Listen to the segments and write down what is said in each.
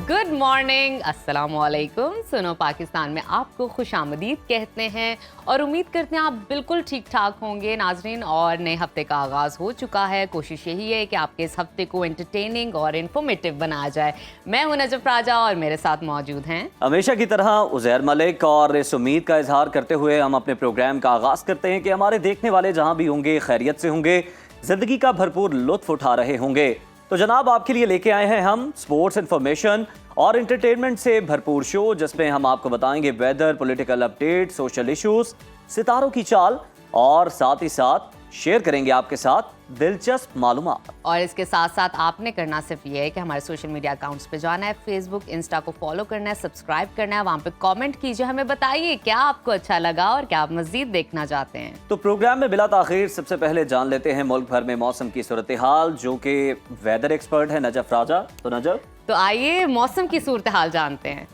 Good morning, अस्सलाम वालेकुम। सुनो पाकिस्तान में आपको खुशामदीद कहते हैं और उम्मीद करते हैं आप बिल्कुल ठीक ठाक होंगे नाजरीन। और नए हफ्ते का आगाज़ हो चुका है। कोशिश यही है कि आपके इस हफ्ते को एंटरटेनिंग और इन्फॉर्मेटिव बनाया जाए। मैं हूं नजफ राजा और मेरे साथ मौजूद हैं हमेशा की तरह उज़ैर मलिक। और इस उम्मीद का इजहार करते हुए हम अपने प्रोग्राम का आगाज़ करते हैं कि हमारे देखने वाले जहां भी होंगे खैरियत से होंगे, ज़िंदगी का भरपूर लुत्फ उठा रहे होंगे। तो जनाब आपके लिए लेके आए हैं हम स्पोर्ट्स इन्फॉर्मेशन और एंटरटेनमेंट से भरपूर शो, जिसमें हम आपको बताएंगे weather, political update, social issues, सितारों की चाल और साथ ही साथ शेयर करेंगे आपके साथ दिलचस्प मालूमात। और इसके साथ साथ आपने करना सिर्फ ये है कि हमारे सोशल मीडिया अकाउंट्स पे जाना है, फेसबुक, इंस्टा को फॉलो करना है, सब्सक्राइब करना है, वहाँ पे कमेंट कीजिए, हमें बताइए क्या आपको अच्छा लगा और क्या आप मजीद देखना चाहते हैं। तो प्रोग्राम में बिला ताखीर सबसे पहले जान लेते हैं मुल्क भर में मौसम की सूरत हाल, जो कि वेदर एक्सपर्ट है नजफ राजा। तो नजफ, तो आइए मौसम की सूरत हाल जानते हैं।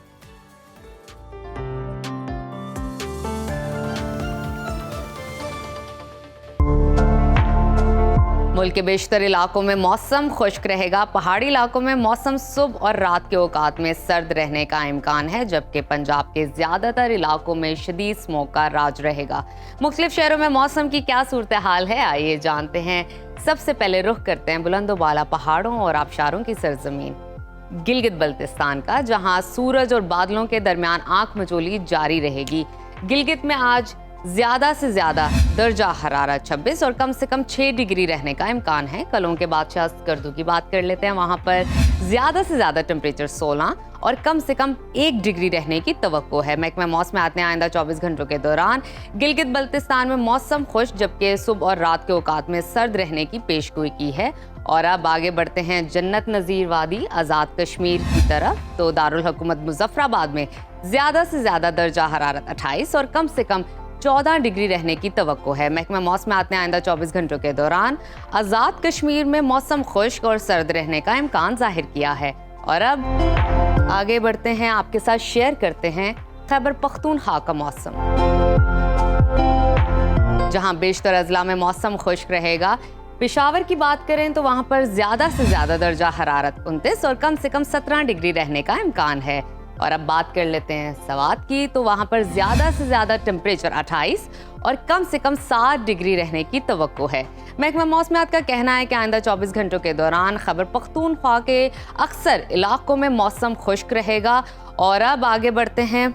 मुल्क के बेशतर इलाकों में मौसम खुश्क रहेगा। पहाड़ी इलाकों में मौसम सुबह और रात के औकात में सर्द रहने का इम्कान है, जबकि पंजाब के ज्यादातर इलाकों में शदीद स्मोक का राज रहेगा। मुख्तलिफ शहरों में मौसम की क्या सूरत हाल है, आइए जानते हैं। सबसे पहले रुख करते हैं बुलंदोबाला पहाड़ों और आबशारों की सरजमीन गिलगित बल्तिस्तान का, जहां सूरज और बादलों के दरमियान आंख मचोली जारी रहेगी। गिलगित में आज ज्यादा से ज्यादा दर्जा हरारत 26 और कम से कम 6 डिग्री रहने का इम्कान है। कलों के बादशाह स्कर्दू की बात कर लेते हैं। वहां पर ज्यादा से ज्यादा टेम्परेचर 16 और कम से कम 1 डिग्री रहने की तवक्को है। महकमा मौसमियात ने आइंदा 24 घंटों के दौरान गिलगित बल्तिस्तान में मौसम खुश, जबकि सुबह और रात के औकात में सर्द रहने की पेशगोई की है। और अब आगे बढ़ते हैं जन्नत नज़ीर वादी आज़ाद कश्मीर की तरफ। तो दारुल हुकूमत मुजफ्फराबाद में ज्यादा से ज्यादा दर्जा हरारत 28 और कम से कम 14 डिग्री रहने की तवक्को है। महकमा मौसमियात ने आइंदा 24 घंटों के दौरान आज़ाद कश्मीर में मौसम खुश्क और सर्द रहने का इम्कान जाहिर किया है। और अब आगे बढ़ते हैं, आपके साथ शेयर करते हैं खैबर पख्तूनख्वा का मौसम, जहां बेशतर अजला में मौसम खुश्क रहेगा। पेशावर की बात करें तो वहां पर ज्यादा से ज्यादा दर्जा हरारत 29 और कम से कम 17 डिग्री रहने का इम्कान है। और अब बात कर लेते हैं सवात की, तो वहां पर ज्यादा से ज्यादा टेम्परेचर 28 और कम से कम 7 डिग्री रहने की तवक्को है। महकमा मौसमियात का कहना है कि आइंदा 24 घंटों के दौरान खैबर पख्तूनख्वा के अक्सर इलाकों में मौसम खुश्क रहेगा। और अब आगे बढ़ते हैं,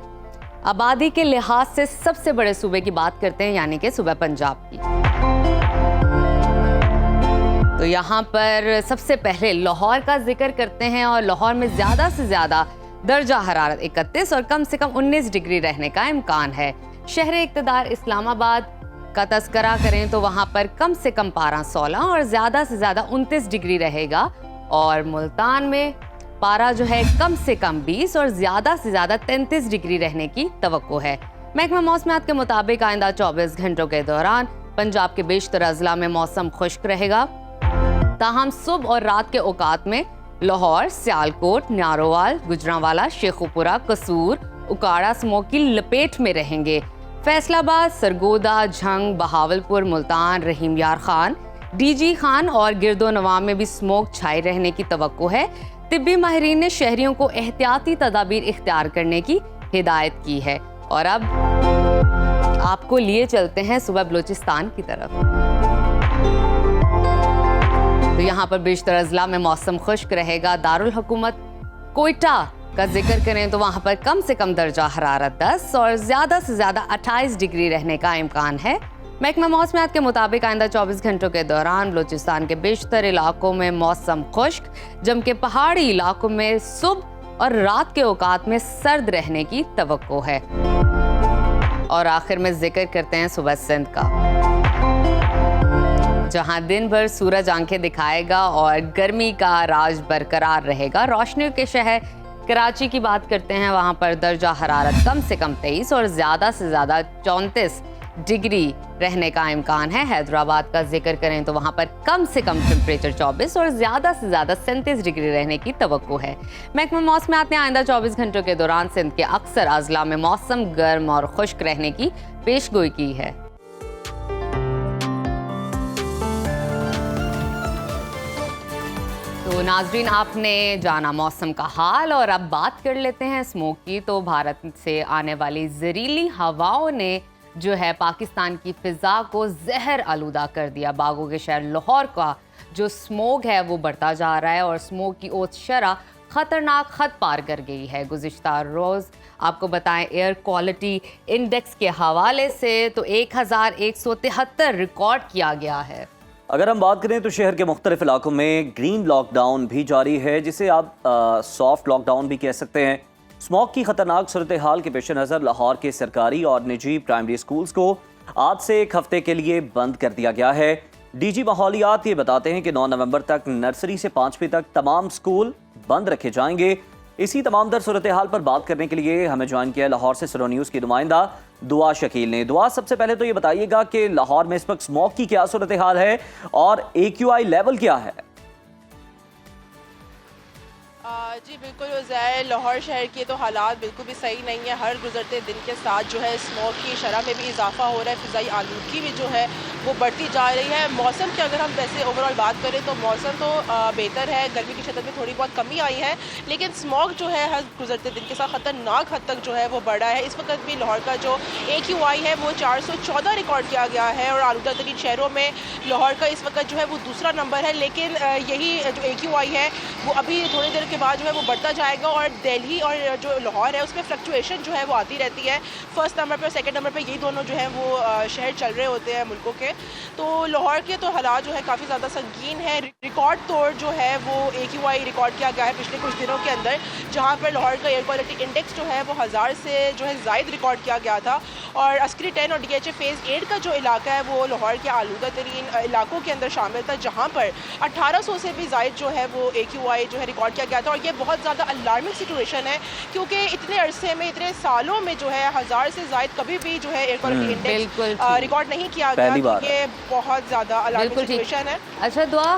आबादी के लिहाज से सबसे बड़े सूबे की बात करते हैं, यानी कि सूबा पंजाब की। तो यहाँ पर सबसे पहले लाहौर का जिक्र करते हैं। और लाहौर में ज्यादा से ज्यादा दर्जा हरारत 31 और कम से कम 19 डिग्री रहने का इम्कान है। शहर इक़्तिदार इस्लामाबाद का तस्करा करें तो वहाँ पर कम से कम पारा 16 और ज़्यादा से ज़्यादा 29 डिग्री रहेगा। और मुल्तान में पारा जो है कम से कम 20 और ज़्यादा से ज़्यादा 33 डिग्री रहने की तवक्को है। महकमा मौसमियात के मुताबिक आइंदा 24 घंटों के दौरान पंजाब के बेशतर अजला में मौसम खुश्क रहेगा। ताहम सुबह और रात के औकात में लाहौर, सियालकोट, नारोवाल, गुजरांवाला, शेखुपुरा, कसूर, उकाड़ा स्मोक की लपेट में रहेंगे। फैसलाबाद, सरगोदा, झंग, बहावलपुर, मुल्तान, रहीम यार खान, डीजी खान और गिरदो नवाब में भी स्मोक छाए रहने की तवक्को है। तिब्बी माहिरीन ने शहरियों को एहतियाती तदाबीर इख्तियार करने की हिदायत की है। और अब आपको लिए चलते हैं सुबह बलूचिस्तान की तरफ। तो यहाँ पर बेशतर अजला में मौसम खुश्क रहेगा। दारुल हुकूमत कोयटा का जिक्र करें तो वहाँ पर कम से कम दर्जा हरारत 10 और ज़्यादा से ज़्यादा 28 डिग्री रहने का इम्कान है। महकमा मौसमियात के मुताबिक आइंदा 24 घंटों के दौरान बलूचिस्तान के बेशतर इलाकों में मौसम खुश्क, जबकि पहाड़ी इलाकों में सुबह और रात के औकात में सर्द रहने की तवक्को है। और आखिर में जिक्र करते हैं सुबह सिंध का, जहां दिन भर सूरज आंखें दिखाएगा और गर्मी का राज बरकरार रहेगा। रोशनी के शहर कराची की बात करते हैं, वहां पर दर्जा हरारत कम से कम 23 और ज़्यादा से ज़्यादा 34 डिग्री रहने का इम्कान है। हैदराबाद का जिक्र करें तो वहां पर कम से कम टेम्परेचर 24 और ज़्यादा से ज़्यादा 37 डिग्री रहने की तवक्को है। महकमा मौसमियात ने आइंदा 24 घंटों के दौरान सिंध के अक्सर अजला में मौसम गर्म और खुश्क रहने की पेशगोई की है। तो तो नाजरीन, आपने जाना मौसम का हाल और अब बात कर लेते हैं स्मोक की। तो भारत से आने वाली जहरीली हवाओं ने जो है पाकिस्तान की फिजा को जहर आलूदा कर दिया। बागों के शहर लाहौर का जो स्मोक है वो बढ़ता जा रहा है और स्मोक की औसत शरह खतरनाक हद पार कर गई है। गुज़िश्ता रोज़ आपको बताएं एयर क्वालिटी इंडेक्स के हवाले से तो 1173 रिकॉर्ड किया गया है। अगर हम बात करें तो शहर के मुख्तलिफ इलाकों में ग्रीन लॉकडाउन भी जारी है, जिसे आप सॉफ्ट लॉकडाउन भी कह सकते हैं। स्मॉग की खतरनाक सूरत हाल के पेश नज़र लाहौर के सरकारी और निजी प्राइमरी स्कूल्स को आज से एक हफ्ते के लिए बंद कर दिया गया है। डीजी माहौलियात ये बताते हैं कि 9 नवंबर तक नर्सरी से 5वीं तक तमाम स्कूल बंद रखे जाएंगे। इसी तमाम दर सूरत हाल पर बात करने के लिए हमें ज्वाइन किया लाहौर से सुरो न्यूज़ की नुमाइंदा दुआ शकील ने। दुआ, सबसे पहले तो ये बताइएगा कि लाहौर में इस वक्त स्मॉग की क्या सूरत हाल है और AQI लेवल क्या है? जी बिल्कुल ज़ाहिर, लाहौर शहर के तो हालात बिल्कुल भी सही नहीं है। हर गुजरते दिन के साथ जो है स्मॉग की शरह में भी इजाफा हो रहा है, फ़िज़ाई आलूदगी भी जो है वो बढ़ती जा रही है। मौसम की अगर हम वैसे ओवरऑल बात करें तो मौसम तो बेहतर है, गर्मी की शिद्दत में थोड़ी बहुत कमी आई है, लेकिन स्मॉग जो है हर गुजरते दिन के साथ ख़तरनाक हद तक जो है वो बढ़ा है। इस वक्त भी लाहौर का जो AQI है वो 414 रिकॉर्ड किया गया है और आलूदा तरीन शहरों में लाहौर का इस वक्त जो है वो दूसरा नंबर है। लेकिन यही जो AQI है वो अभी थोड़ी देर के बाद जो है वो बढ़ता जाएगा और दिल्ली और जो लाहौर है उसमें फ्लक्चुएशन जो है वो आती रहती है। फर्स्ट नंबर पे और सेकंड नंबर पे यही दोनों जो है वो शहर चल रहे होते हैं मुल्कों के। तो लाहौर के तो हालात जो है काफ़ी ज़्यादा संगीन है। रिकॉर्ड तोड़ जो है वो AQI रिकॉर्ड किया गया है पिछले कुछ दिनों के अंदर, जहाँ पर लाहौर का एयर क्वालिटी इंडेक्स जो है वो 1000 से जो है ज़ायद रिकॉर्ड किया गया था। और अस्करी 10 और DHA फेज़ 8 का जो इलाका है वो लाहौर के आलूदा तरीन इलाकों के अंदर शामिल था, जहाँ पर 1800 से भी ज़ायद जो है वो AQI जो है रिकॉर्ड किया गया था। और ये बहुत ज़्यादा अलार्मिंग सिचुएशन है क्योंकि इतने अरसे में, इतने सालों में जो है 1000 से ज़ायद कभी भी जो है एयर क्वालिटी इंडेक्स रिकॉर्ड नहीं किया गया। तो ये बहुत ज़्यादा अलार्मिंग सिचुएशन है। अच्छा दुआ,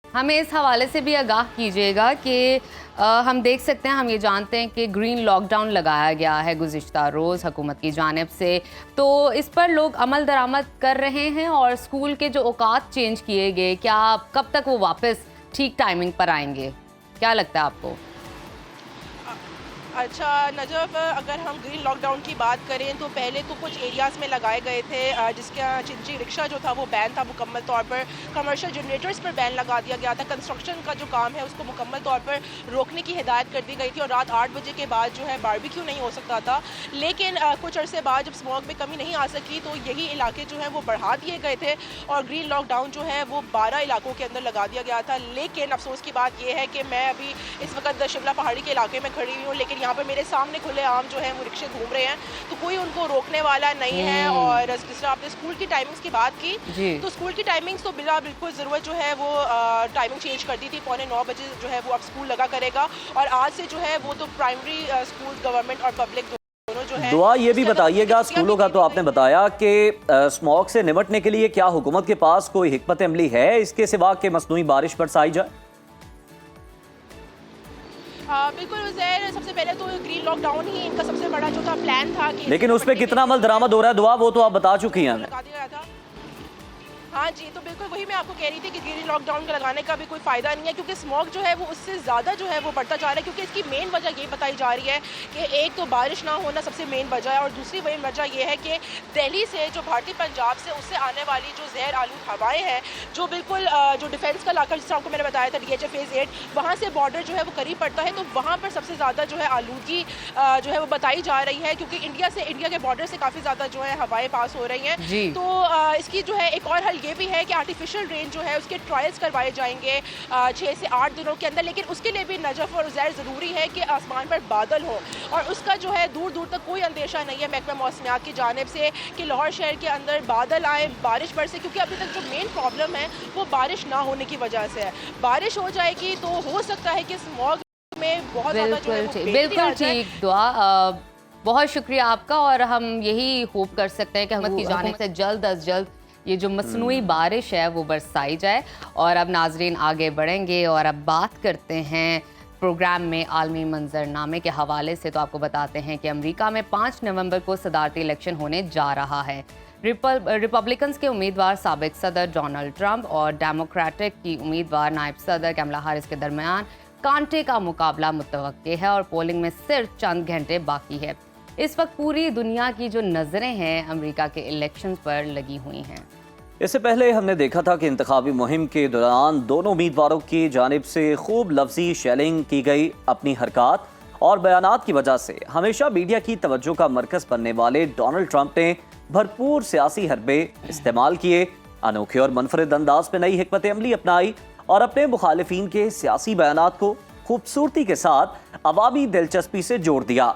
हमें इस हवाले से भी आगाह कीजिएगा कि हम देख सकते हैं, हम ये जानते हैं कि ग्रीन लॉकडाउन लगाया गया है गुज़िश्ता रोज़ हुकूमत की जानिब से, तो इस पर लोग अमल दरामद कर रहे हैं और स्कूल के जो औकात चेंज किए गए, क्या कब तक वो वापस ठीक टाइमिंग पर आएंगे? क्या लगता है आपको? अच्छा नजफ, अगर हम ग्रीन लॉकडाउन की बात करें तो पहले तो कुछ एरियाज़ में लगाए गए थे, जिसका चिंची रिक्शा जो था वो बैन था मुकम्मल तौर पर। कमर्शियल जनरेटर्स पर बैन लगा दिया गया था। कंस्ट्रक्शन का जो काम है उसको मुकम्मल तौर पर रोकने की हिदायत कर दी गई थी और रात 8 बजे के बाद जो है बारबेक्यू नहीं हो सकता था। लेकिन कुछ अरसे बाद जब स्मॉग में कमी नहीं आ सकी तो यही इलाके जो है वो बढ़ा दिए गए थे और ग्रीन लॉकडाउन जो है वो 12 इलाकों के अंदर लगा दिया गया था। लेकिन अफसोस की बात यह है कि मैं अभी इस वक्त शिमला पहाड़ी के इलाके में खड़ी हुई हूँ, लेकिन यहाँ पर मेरे सामने खुले आम जो है वो रिक्शे घूम रहे हैं, तो कोई उनको रोकने वाला नहीं है। और जिस तरह आपने स्कूल की टाइमिंग्स की बात की, तो स्कूल की टाइमिंग्स तो बिल्कुल ज़रूरत जो है वो टाइमिंग चेंज कर दी थी। 9:15 बजे जो है वो अब स्कूल लगा करेगा और आज से जो है वो तो प्राइमरी स्कूल गवर्नमेंट और पब्लिक दोनों जो है। दुआ, ये भी बताइएगा, स्कूलों का तो आपने बताया कि स्मॉग से निपटने के लिए क्या हुकूमत के पास कोई हिकमत अमली है इसके सिवा के मसनूई बारिश बरसाई जाए? बिल्कुल ज़ाहिर, सबसे पहले तो ग्रीन लॉकडाउन ही इनका सबसे बड़ा जो था प्लान था कि, लेकिन उस पर कितना अमल दरामद हो रहा है दुआ, वो तो आप बता चुकी हैं। लगा दिया था। हाँ जी, तो बिल्कुल वही मैं आपको कह रही थी कि ग्रीन लॉकडाउन का लगाने का भी कोई फ़ायदा नहीं है क्योंकि स्मॉग जो है वो उससे ज़्यादा जो है वो बढ़ता जा रहा है। क्योंकि इसकी मेन वजह ये बताई जा रही है कि एक तो बारिश ना होना सबसे मेन वजह है और दूसरी मेन वजह ये है कि दिल्ली से जो भारतीय पंजाब से उससे आने वाली जो जहर आलूद हवाएँ हैं, जो बिल्कुल जो डिफेंस का इलाका जिस आपको मैंने बताया था DHA फेज़ 8, वहाँ से बॉर्डर जो है वो करीब पड़ता है, तो वहाँ पर सबसे ज़्यादा जो है आलूदगी जो है वो बताई जा रही है क्योंकि इंडिया के बॉर्डर से काफ़ी ज़्यादा जो है हवाएँ पास हो रही हैं। तो इसकी जो है एक और हल ये भी है कि आर्टिफिशियल रेन जो है उसके ट्रायल्स करवाए जाएंगे 6 से 8 दिनों के अंदर, लेकिन उसके लिए भी नजफ और उज़ैर ज़रूरी है कि आसमान पर बादल हो और उसका जो है दूर दूर तक कोई अंदेशा नहीं है महकमा मौसमियात की जानिब से कि लाहौर शहर के अंदर बादल आए, बारिश बरसे, क्योंकि अभी तक जो मेन प्रॉब्लम है वो बारिश ना होने की वजह से है। बारिश हो जाएगी तो हो सकता है कि स्मॉग में बहुत ज़्यादा जो है बिल्कुल ठीक दुआ, बहुत शुक्रिया आपका और हम यही होप कर सकते हैं कि हुकूमत की जानिब से जल्द अज जल्द ये जो मसनूई बारिश है वो बरसाई जाए। और अब नाजरीन आगे बढ़ेंगे और अब बात करते हैं प्रोग्राम में आलमी मंजरनामे के हवाले से। तो आपको बताते हैं कि अमेरिका में 5 नवंबर को सदारती इलेक्शन होने जा रहा है। रिपब्लिकन्स के उम्मीदवार साबिक सदर डोनाल्ड ट्रंप और डेमोक्रेटिक की उम्मीदवार नायब सदर कमला हैरिस के दरमियान कांटे का मुकाबला मुतवक्के है और पोलिंग में सिर्फ चंद घंटे बाकी है। इस वक्त पूरी दुनिया की जो नज़रें हैं अमेरिका के इलेक्शन पर लगी हुई हैं। इससे पहले हमने देखा था कि इंतखाबी मुहिम के दौरान दोनों उम्मीदवारों की जानिब से खूब लफ्जी शेलिंग की गई। अपनी हरकत और बयानात की वजह से हमेशा मीडिया की तवज्जो का मरकज़ बनने वाले डोनाल्ड ट्रंप ने भरपूर सियासी हरबे इस्तेमाल किए, अनोखे और मुनफरिद अंदाज में नई हिकमत अमली अपनाई और अपने मुखालिफिन के सियासी बयानात को खूबसूरती के साथ अवामी दिलचस्पी से जोड़ दिया।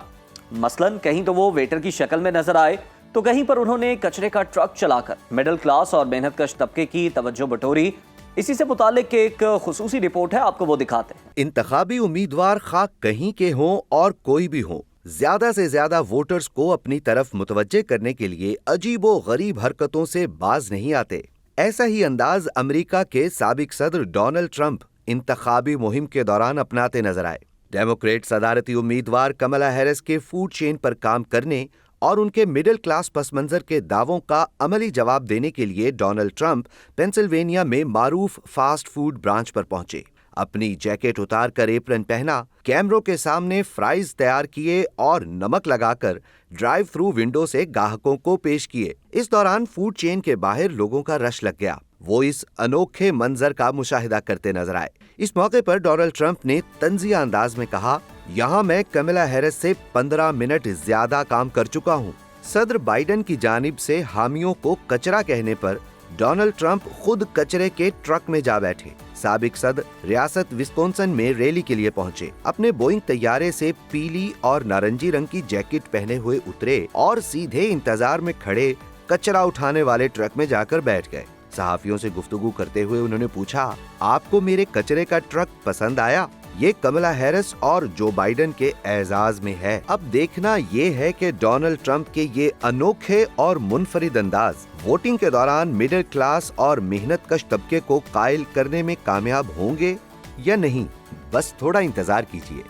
मसलन कहीं तो वो वेटर की शक्ल में नजर आए तो कहीं पर उन्होंने कचरे का ट्रक चलाकर मिडिल क्लास और मेहनतकश तबके की तवज्जो बटोरी। इसी से मुतालिक एक खुसूसी रिपोर्ट है, आपको वो दिखाते हैं। इंतखाबी उम्मीदवार खा कहीं के हों और कोई भी हो, ज्यादा से ज्यादा वोटर्स को अपनी तरफ मुतवज्जे करने के लिए अजीबो गरीब हरकतों से बाज नहीं आते। ऐसा ही अंदाज अमेरिका के साबिक सदर डोनाल्ड ट्रंप इंतखाबी मुहिम के दौरान अपनाते नजर आए। डेमोक्रेट सदारती उम्मीदवार कमला हैरिस के फूड चेन पर काम करने और उनके मिडिल क्लास पसमंजर के दावों का अमली जवाब देने के लिए डोनाल्ड ट्रंप पेंसिल्वेनिया में मारूफ फास्ट फूड ब्रांच पर पहुंचे। अपनी जैकेट उतार कर एप्रन पहना, कैमरों के सामने फ्राइज तैयार किए और नमक लगाकर ड्राइव थ्रू विंडो से ग्राहकों को पेश किए। इस दौरान फूड चेन के बाहर लोगों का रश लग गया। वो इस अनोखे मंजर का मुशाहिदा करते नजर आए। इस मौके पर डोनाल्ड ट्रंप ने तंजिया अंदाज में कहा, यहाँ मैं कमला हैरिस से 15 मिनट ज्यादा काम कर चुका हूँ। सदर बाइडेन की जानिब से हामियों को कचरा कहने पर डोनाल्ड ट्रंप खुद कचरे के ट्रक में जा बैठे। साबिक सदर रियासत विस्कॉन्सिन में रैली के लिए पहुंचे। अपने बोइंग तैयारे से पीली और नारंगी रंग की जैकेट पहने हुए उतरे और सीधे इंतजार में खड़े कचरा उठाने वाले ट्रक में जाकर बैठ गए। सहाफियों से गुफ्तगू करते हुए उन्होंने पूछा, आपको मेरे कचरे का ट्रक पसंद आया? ये कमला हैरिस और जो बाइडेन के एजाज में है। अब देखना ये है कि डोनाल्ड ट्रंप के ये अनोखे और मुनफरिद अंदाज वोटिंग के दौरान मिडिल क्लास और मेहनतकश तबके को कायल करने में कामयाब होंगे या नहीं। बस थोड़ा इंतजार कीजिए।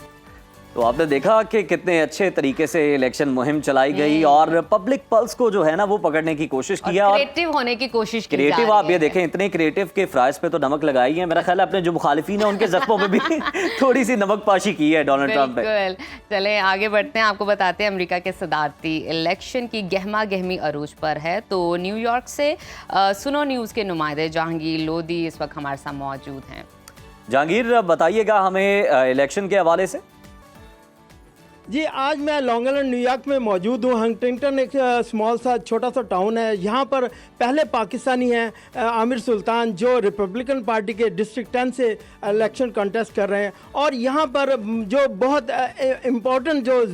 तो आपने देखा कि कितने अच्छे तरीके से इलेक्शन मुहिम चलाई गई और पब्लिक पल्स को जो है ना वो पकड़ने की कोशिश किया और क्रिएटिव होने की कोशिश की क्रिएटिव। आप ये देखें, इतने क्रिएटिव के फ्राइज पे तो नमक लगाई है। मेरा ख्याल है अपने जो मुखालिफिन है उनके जख्मों पे भी थोड़ी सी नमक पाशी की है डोनाल्ड ट्रंप ने। चले आगे बढ़ते हैं, आपको बताते हैं अमेरिका के सदारती इलेक्शन की गहमा गहमी अरूज पर है। तो न्यूयॉर्क से सुनो न्यूज के नुमाइंदे जहांगीर लोधी इस वक्त हमारे साथ मौजूद हैं। जहांगीर, बताइएगा हमें इलेक्शन के हवाले से। जी, आज मैं लॉन्ग आइलैंड न्यूयॉर्क में मौजूद हूँ। हंटिंगटन एक स्मॉल सा छोटा सा टाउन है। यहाँ पर पहले पाकिस्तानी हैं आमिर सुल्तान, जो रिपब्लिकन पार्टी के डिस्ट्रिक्ट 10 से इलेक्शन कंटेस्ट कर रहे हैं। और यहाँ पर जो बहुत इम्पोर्टेंट जो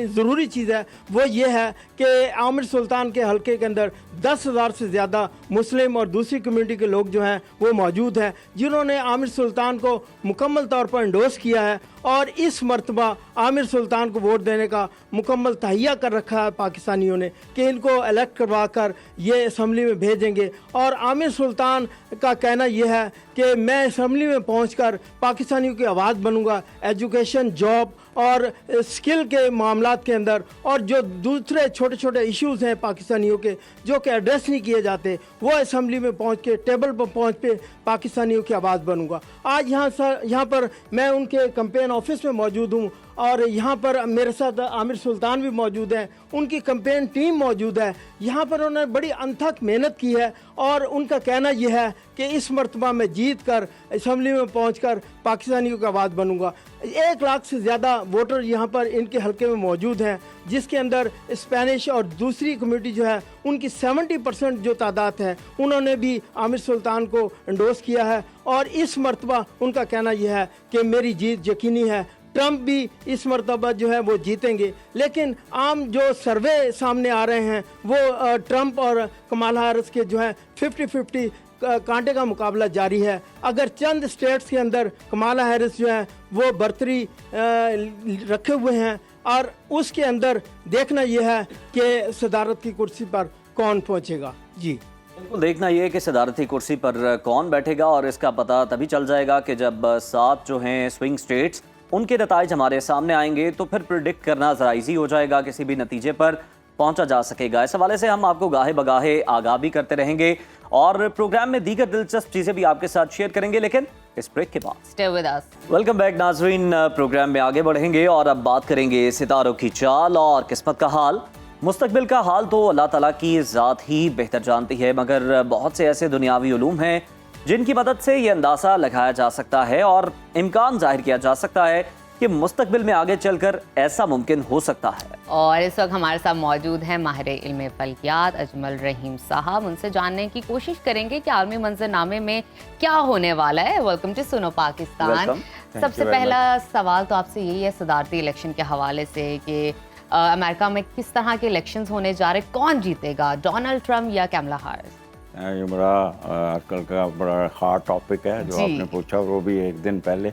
ज़रूरी चीज़ है वो ये है कि आमिर सुल्तान के हलके के अंदर 10,000 से ज़्यादा मुस्लिम और दूसरी कम्युनिटी के लोग जो हैं वो मौजूद हैं, जिन्होंने आमिर सुल्तान को मुकम्मल तौर पर इंडोर्स किया है और इस मर्तबा आमिर सुल्तान को वोट देने का मुकम्मल तहिया कर रखा है पाकिस्तानियों ने कि इनको इलेक्ट करवा कर ये असम्बली में भेजेंगे। और आमिर सुल्तान का कहना यह है कि मैं असम्बली में पहुंचकर पाकिस्तानियों की आवाज़ बनूंगा। एजुकेशन, जॉब और स्किल के मामलात के अंदर और जो दूसरे छोटे छोटे इश्यूज़ हैं पाकिस्तानियों के जो कि एड्रेस नहीं किए जाते, वो असम्बली में पहुंच के टेबल पर पहुंच पे पाकिस्तानियों की आवाज़ बनूंगा। आज यहाँ पर मैं उनके कैंपेन ऑफिस में मौजूद हूँ और यहाँ पर मेरे साथ आमिर सुल्तान भी मौजूद हैं, उनकी कैंपेन टीम मौजूद है। यहाँ पर उन्होंने बड़ी अनथक मेहनत की है और उनका कहना यह है कि इस मर्तबा में जीत कर असम्बली में पहुँच कर पाकिस्तानियों की आवाज़ बनूंगा। 1 लाख से ज़्यादा वोटर यहाँ पर इनके हलके में मौजूद हैं, जिसके अंदर स्पेनिश और दूसरी कम्युनिटी जो है उनकी 70% जो तादाद है उन्होंने भी आमिर सुल्तान को एंडोर्स किया है। और इस मर्तबा उनका कहना यह है कि मेरी जीत यकीनी है। ट्रंप भी इस मरतबा जो है वो जीतेंगे, लेकिन आम जो सर्वे सामने आ रहे हैं वो ट्रंप और कमला हैरिस के जो है 50-50 कांटे का मुकाबला जारी है। अगर चंद स्टेट्स के अंदर कमला हैरिस जो है वो बर्तरी रखे हुए हैं और उसके अंदर देखना यह है कि सदारत की कुर्सी पर कौन पहुंचेगा। जी, बिल्कुल, देखना यह है कि सदारती कुर्सी पर कौन बैठेगा और इसका पता तभी चल जाएगा कि जब 7 जो हैं स्विंग स्टेट्स उनके नताइज हमारे सामने आएंगे तो फिर प्रिडिक्ट करना ज़रा ईजी हो जाएगा किसी भी नतीजे पर। पहुंचा जा सकेगा। इस हवाले से हम आपको गाहे बगाहे आगाह भी करते रहेंगे और प्रोग्राम में दीगर दिलचस्प चीजें भी आपके साथ शेयर करेंगे, लेकिन इस ब्रेक के बाद। Stay with us. Welcome back नाजरीन, प्रोग्राम में आगे बढ़ेंगे और अब बात करेंगे सितारों की चाल और किस्मत का हाल। मुस्तकबिल का हाल तो अल्लाह ताला की ज़ात ही बेहतर जानती है, मगर बहुत से ऐसे दुनियावी उलूम हैं जिनकी मदद से ये अंदाज़ा लगाया जा सकता है और इम्कान जाहिर किया जा सकता है कि मुस्तकबिल में आगे चलकर ऐसा मुमकिन हो सकता है। और इस वक्त हमारे साथ मौजूद हैं माहिर इल्म फल्कियात अजमल रहीम साहब। उनसे जानने की कोशिश करेंगे कि आलमी मंजरनामे में क्या होने वाला है। वेलकम टू सुनो पाकिस्तान। Welcome. सबसे पहला सवाल तो आपसे यही है सदारती इलेक्शन के हवाले से कि अमेरिका में किस तरह के इलेक्शंस होने जा रहे, कौन जीतेगा, डोनाल्ड ट्रंप या कैमला हैरिस? ये बड़ा आजकल का बड़ा हार्ड टॉपिक है जो जी। आपने पूछा, वो भी एक दिन पहले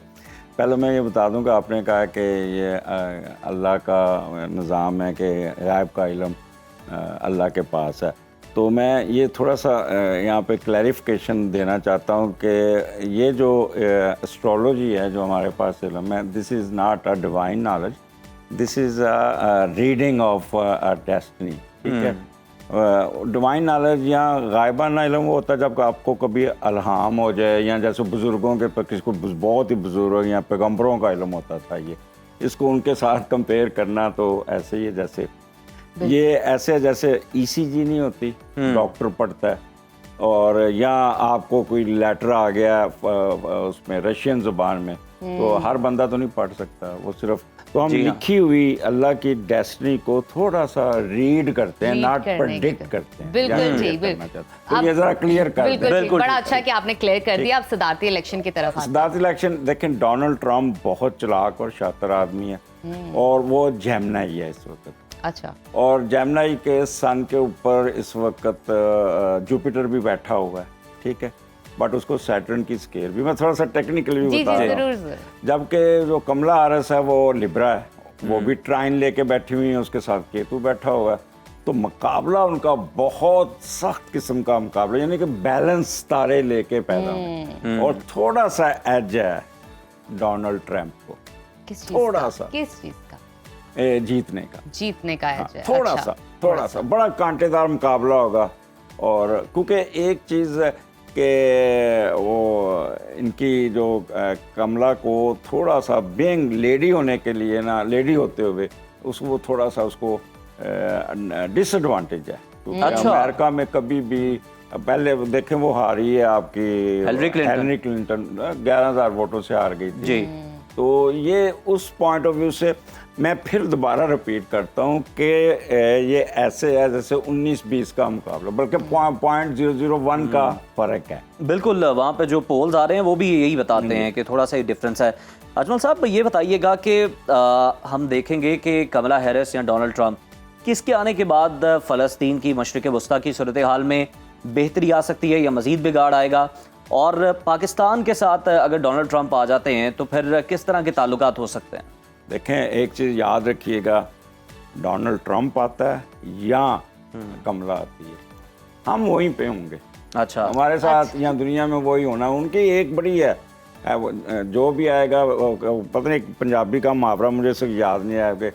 मैं ये बता दूं कि आपने कहा कि ये अल्लाह का निज़ाम है कि गायब का इल्म अल्लाह के पास है, तो मैं ये थोड़ा सा यहाँ पे क्लैरिफिकेशन देना चाहता हूँ कि ये जो एस्ट्रोलॉजी है जो हमारे पास इल्म है, this is not a divine knowledge, this is a reading of a destiny. ठीक है, डिवाइन नॉलेज या गायबाना इल्म वो होता है जब आपको कभी अलहाम हो जाए, या जैसे बुज़ुर्गों के पर किसी को बहुत ही बुज़ुर्ग या पैगम्बरों का इल्म होता था, ये इसको उनके साथ कंपेयर करना तो ऐसे ही है जैसे ये ऐसे जैसे ECG नहीं होती, डॉक्टर पढ़ता है, और या आपको कोई लेटर आ गया उसमें रशियन ज़ुबान में, तो हर बंदा तो नहीं पढ़ सकता, वो सिर्फ तो हम लिखी हुई अल्लाह की डेस्टिनी को थोड़ा सा रीड करते हैं, नॉट प्रेडिक्ट करते हैं। बिल्कुल जी, बिल्कुल। तो ये जरा क्लियर कर दें। बिल्कुल, बड़ा अच्छा कि आपने क्लियर कर दिया। अब सदारती इलेक्शन की तरफ आते हैं। सदारती इलेक्शन देखें, डोनाल्ड ट्रंप बहुत चालाक और शातिर आदमी है और वो जेमिनी है इस वक्त। अच्छा। और जेमिनी के सन के ऊपर इस वक्त जुपिटर भी बैठा हुआ है, ठीक है, बट उसको सैटर्न की स्केयर भी मैं थोड़ा सा टेक्निकली भी बता रहा हूँ। जबकि जो कमला हैरिस है वो लिब्रा है, वो भी ट्राइन लेके बैठी हुई है, उसके साथ केतु बैठा हुआ है, तो मुकाबला उनका बहुत सख्त किस्म का मुकाबला, यानी कि बैलेंस तारे लेके पैदा हुए, और थोड़ा सा एज है डोनाल्ड ट्रंप को, थोड़ा सा किस चीज का? जीतने का एज है। थोड़ा सा बड़ा कांटेदार मुकाबला होगा। और क्योंकि एक चीज़ कि वो इनकी जो कमला को थोड़ा सा बीइंग लेडी होने के लिए ना, लेडी होते हुए उसको थोड़ा सा उसको डिसएडवांटेज है, क्योंकि अमेरिका में कभी भी पहले देखें वो हारी है आपकी हेनरी क्लिंटन 11,000 वोटों से हार गई थी जी। तो ये उस पॉइंट ऑफ व्यू से मैं फिर दोबारा रिपीट करता हूँ कि ये ऐसे है जैसे 19-20 का मुकाबला, बल्कि 0.001 का फर्क है। बिल्कुल, वहाँ पे जो पोल्स आ रहे हैं वो भी यही बताते हैं कि थोड़ा सा ही डिफरेंस है। अजमल साहब ये बताइएगा कि हम देखेंगे कि कमला हैरिस या डोनाल्ड ट्रंप किसके आने के बाद फ़लस्तीन की मशरिक़ वस्ता की सूरत हाल में बेहतरी आ सकती है या मज़ीद बिगाड़ आएगा, और पाकिस्तान के साथ अगर डोनाल्ड ट्रंप आ जाते हैं तो फिर किस तरह के ताल्लुकात हो सकते हैं? देखें, एक चीज़ याद रखिएगा, डोनाल्ड ट्रंप आता है या कमला आती है, हम वहीं पे होंगे। अच्छा, हमारे साथ यहाँ दुनिया में वही होना। उनकी एक बड़ी है, जो भी आएगा, पता नहीं पंजाबी का मुहावरा मुझे से याद नहीं आया कि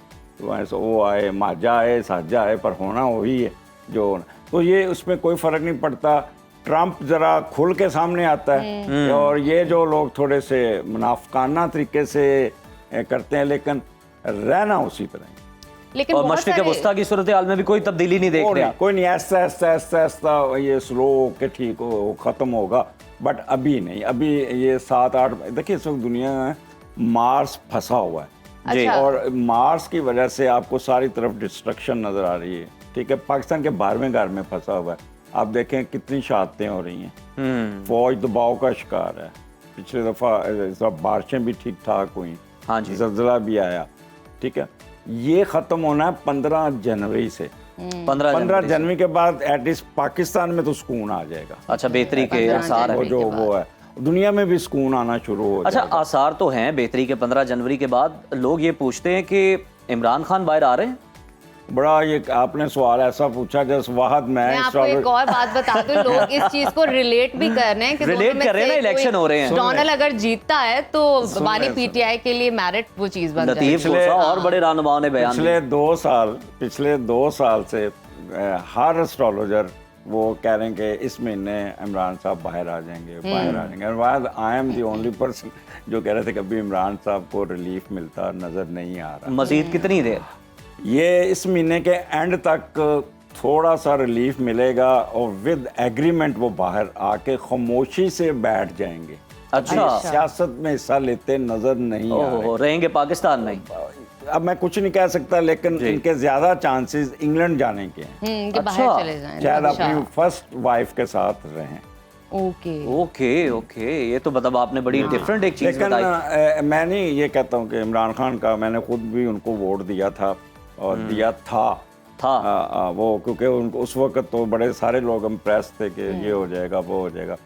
वो आए माजा आए साजा आए, पर होना वही है जो होना। तो ये उसमें कोई फ़र्क नहीं पड़ता। ट्रंप ज़रा खुल के सामने आता है और ये जो लोग थोड़े से मुनाफिकाना तरीके से करते हैं, लेकिन रहना उसी तरह है। लेकिन और मशरिक़ वस्ता की सूरत हाल में भी कोई तब्दीली नहीं देख रहा, कोई नहीं, ऐसा ये स्लो के ठीक हो ख़त्म होगा, बट अभी नहीं। अभी ये 7-8 देखिए इस वक्त दुनिया में मार्स फंसा हुआ है। अच्छा। और मार्स की वजह से आपको सारी तरफ डिस्ट्रक्शन नज़र आ रही है, ठीक है। पाकिस्तान के 12वें घर में फंसा हुआ है, आप देखें कितनी शहादतें हो रही हैं, फौज दबाव का शिकार है। पिछले दफ़ा बारिशें भी ठीक ठाक हुई, हाँ जी, ज़लज़ला भी आया, ठीक है। ये ख़त्म होना है 15 जनवरी से। 15 जनवरी के बाद एटलीस्ट पाकिस्तान में तो सुकून आ जाएगा। अच्छा, बेहतरी के आसार वो जो वो है, दुनिया में भी सुकून आना शुरू हो अच्छा, आसार तो हैं बेहतरी के। 15 जनवरी के बाद लोग ये पूछते हैं कि इमरान खान बाहर आ रहे हैं। बड़ा ये आपने सवाल ऐसा पूछा जैसे वाहद मैं आपको एस्ट्रोलॉजी एक और बात बता दूं, लोग इस चीज को रिलेट भी कर रहे हैं कि Relate दोनों में कर रहे हैं से ना, इलेक्शन कोई हो रहे हैं। डोनाल्ड अगर जीतता है तो सुन बानी रहे हैं, पीटीआई के लिए मेरिट वो चीज बन जाएगी। लतीफ गोसा और बड़े रहनुमाओं ने बयान दिए। पिछले 2 साल से हर एस्ट्रोलॉजर वो कह रहे हैं कि इस महीने इमरान साहब बाहर आ जाएंगे, बाहर आ जाएंगे। और I am the only person जो कह रहे थे कभी इमरान साहब को रिलीफ मिलता नजर नहीं आ रहा। मजीद कितनी देर? ये इस महीने के एंड तक थोड़ा सा रिलीफ मिलेगा और विद एग्रीमेंट वो बाहर आके खामोशी से बैठ जाएंगे। अच्छा। सियासत में हिस्सा लेते नजर नहीं आ रहे। रहेंगे पाकिस्तान में। अब मैं कुछ नहीं कह सकता, लेकिन इनके ज्यादा चांसेस इंग्लैंड जाने के हैं। कि बाहर अच्छा। चले जाएं। शायद अच्छा। अपनी फर्स्ट वाइफ के साथ रहें। ओके। ओके, ये तो मतलब आपने बड़ी डिफरेंट एक चीज लेकिन बताई। मैं नहीं ये कहता हूँ कि इमरान खान का मैंने खुद भी उनको वोट दिया था और दिया था वो, क्योंकि उनको उस वक्त तो बड़े सारे लोग इम्प्रेस थे कि ये हो जाएगा वो हो जाएगा।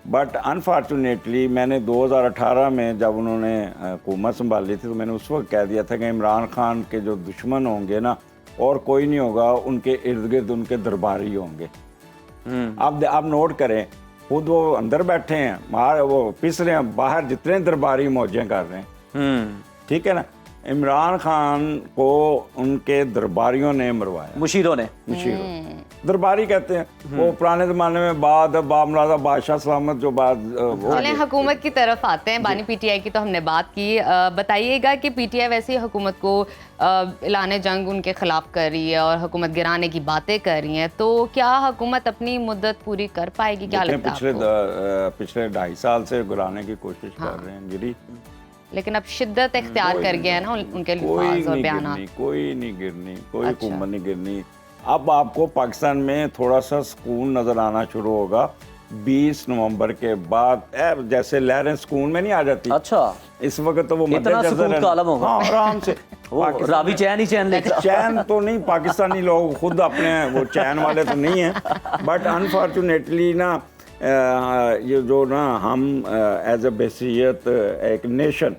बट अनफॉर्चुनेटली मैंने 2018 में जब उन्होंने हुकूमत संभाली थी तो मैंने उस वक्त कह दिया था कि इमरान खान के जो दुश्मन होंगे ना और कोई नहीं होगा, उनके इर्द गिर्द उनके दरबारी होंगे। आप नोट करें, खुद वो अंदर बैठे हैं, बाहर वो पिस रहे हैं, बाहर जितने दरबारी मौजें कर रहे हैं। ठीक है ना, इमरान खान को उनके दरबारियों ने मरवाया, मुशीरों ने। दरबारी कहते हैं वो पुराने ज़माने में बाद बामराजा बादशाह सलामत जो बाद चलें हुकूमत की तरफ आते हैं। बानी पीटीआई की तो हमने बात की। बताइएगा कि पीटीआई वैसे ही हुकूमत को ऐलान जंग उनके खिलाफ कर रही है और हुकूमत गिराने की बातें कर रही हैं, तो क्या हुकूमत अपनी मुद्दत पूरी कर पाएगी? क्या लगता है आपको? पिछले 2.5 साल से गिराने की कोशिश कर रहे हैं, गिरी। लेकिन अब शिद्दत इख्तियार कर गया है ना उनके अल्फाज और बयान। कोई नहीं गिरनी, कोई अच्छा। हुकूमत नहीं गिरनी। अब आपको पाकिस्तान में थोड़ा सा सुकून नजर आना शुरू होगा 20 नवंबर के बाद। जैसे लहरें सुकून में नहीं आ जाती, अच्छा, इस वक्त तो वो इतना सुकून का आलम होगा। हाँ, आराम से रावी चैन ही चैन लेता। चैन तो नहीं, पाकिस्तानी लोग खुद अपने वो चैन वाले तो नहीं है, बट अनफॉर्चुनेटली ना ये जो ना हम एज अ बहसीयत एक नेशन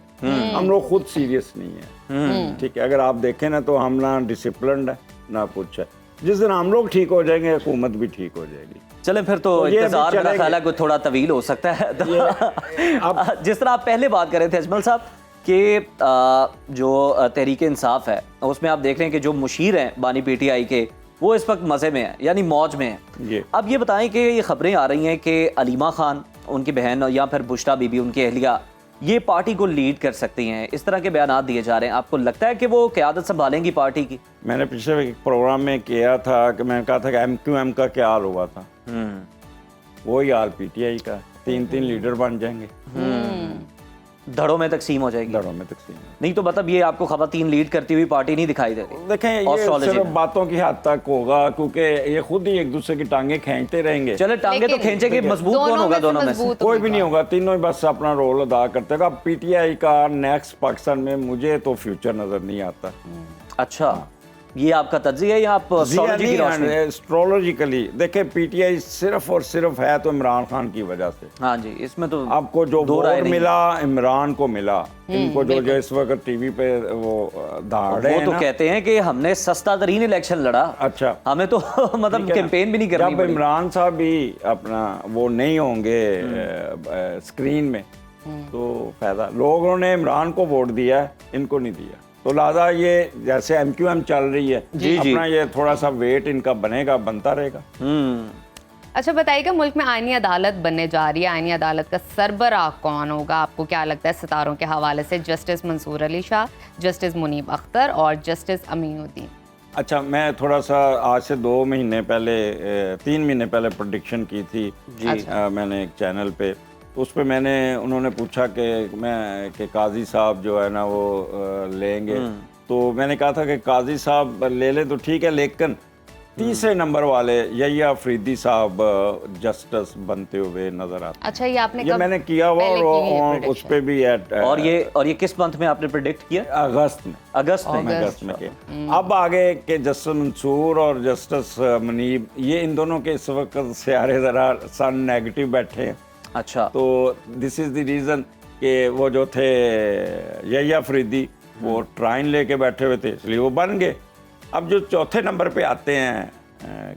हम लोग खुद सीरियस नहीं है। ठीक है, अगर आप देखें ना तो हम ना डिसिप्लिन्ड है ना कुछ है। जिस दिन हम लोग ठीक हो जाएंगे हुकूमत भी ठीक हो जाएगी। चले फिर तो इंतजार मेरा ख्याल है कोई थोड़ा तवील हो सकता है। तो जिस तरह आप पहले बात कर रहे थे अजमल साहब कि जो तहरीक इंसाफ है उसमें आप देख रहे हैं कि जो मुशीर हैं बानी पीटीआई के वो इस वक्त मज़े में है, यानी मौज में है। अब ये बताएं कि ये खबरें आ रही हैं कि अलीमा खान उनकी बहन या फिर बुशरा बीबी उनकी अहलिया ये पार्टी को लीड कर सकती हैं, इस तरह के बयान दिए जा रहे हैं। आपको लगता है कि वो क़यादत संभालेंगी पार्टी की? मैंने पिछले एक प्रोग्राम में किया था कि मैंने कहा था कि MQM का क्या हाल हुआ था, वही हाल पीटीआई का। 3-3 लीडर बन जाएंगे, धड़ों में तकसीम हो जाएगी। धड़ों में तकसीम नहीं तो मतलब ये आपको खवातीन लीड करती हुई पार्टी नहीं दिखाई दे रही। देखें, ये सिर्फ बातों की हद तक होगा क्योंकि ये खुद ही एक दूसरे की टांगे खींचते रहेंगे। चले टांगे तो खींचेंगे, मजबूत कौन होगा दोनों में से? कोई भी नहीं होगा, तीनों ही बस अपना रोल अदा करते हैं। पीटीआई का नेक्स्ट पाकिस्तान में मुझे तो फ्यूचर नजर नहीं आता। अच्छा, ये आपका तज्जिया है या आप एस्ट्रोलॉजिकली देखें, पीटीआई सिर्फ और सिर्फ है तो इमरान खान की वजह से। हाँ जी, इसमें तो आपको जो वोट मिला इमरान को मिला, इनको जो इस वक्त टीवी पे वो दाड़े वो तो कहते हैं कि हमने सस्ता तरीन इलेक्शन लड़ा। अच्छा, हमें तो मतलब कैंपेन भी नहीं करनी जब इमरान साहब भी अपना वो नहीं होंगे स्क्रीन में तो फायदा। लोगों ने इमरान को वोट दिया है, इनको नहीं दिया, तो लिहाजा ये जैसे MQM चल रही है अपना ये थोड़ा सा वेट इनका बनेगा, बनता रहेगा। अच्छा बताइएगा, मुल्क में आईनी अदालत बनने जा रही है, आईनी अदालत का सरबराह कौन होगा? आपको क्या लगता है सितारों के हवाले से? जस्टिस मंसूर अली शाह, जस्टिस मुनीब अख्तर और जस्टिस अमीनुद्दीन। अच्छा, मैं थोड़ा सा आज से 2 महीने पहले 3 महीने पहले प्रेडिक्शन की थी मैंने एक चैनल पे, तो उस पर मैंने उन्होंने पूछा कि काजी साहब जो है ना वो लेंगे, तो मैंने कहा था कि काजी साहब ले ले तो ठीक है, लेकिन तीसरे नंबर वाले यहिया अफरीदी साहब जस्टिस बनते हुए नजर आते। अच्छा, ये आपने ये मैंने किया हुआ और उस पे भी और ये किस मंथ में आपने प्रेडिक्ट किया? अगस्त में किया। अब आगे के जस्टिस मंसूर और जस्टिस मुनीब, ये इन दोनों के इस वक्त सियारे जरा सन नेगेटिव बैठे हैं। अच्छा, तो दिस इज द रीजन कि वो जो थे यहिया अफरीदी वो ट्राइन लेके बैठे हुए थे, इसलिए वो बन गए। अब जो चौथे नंबर पे आते हैं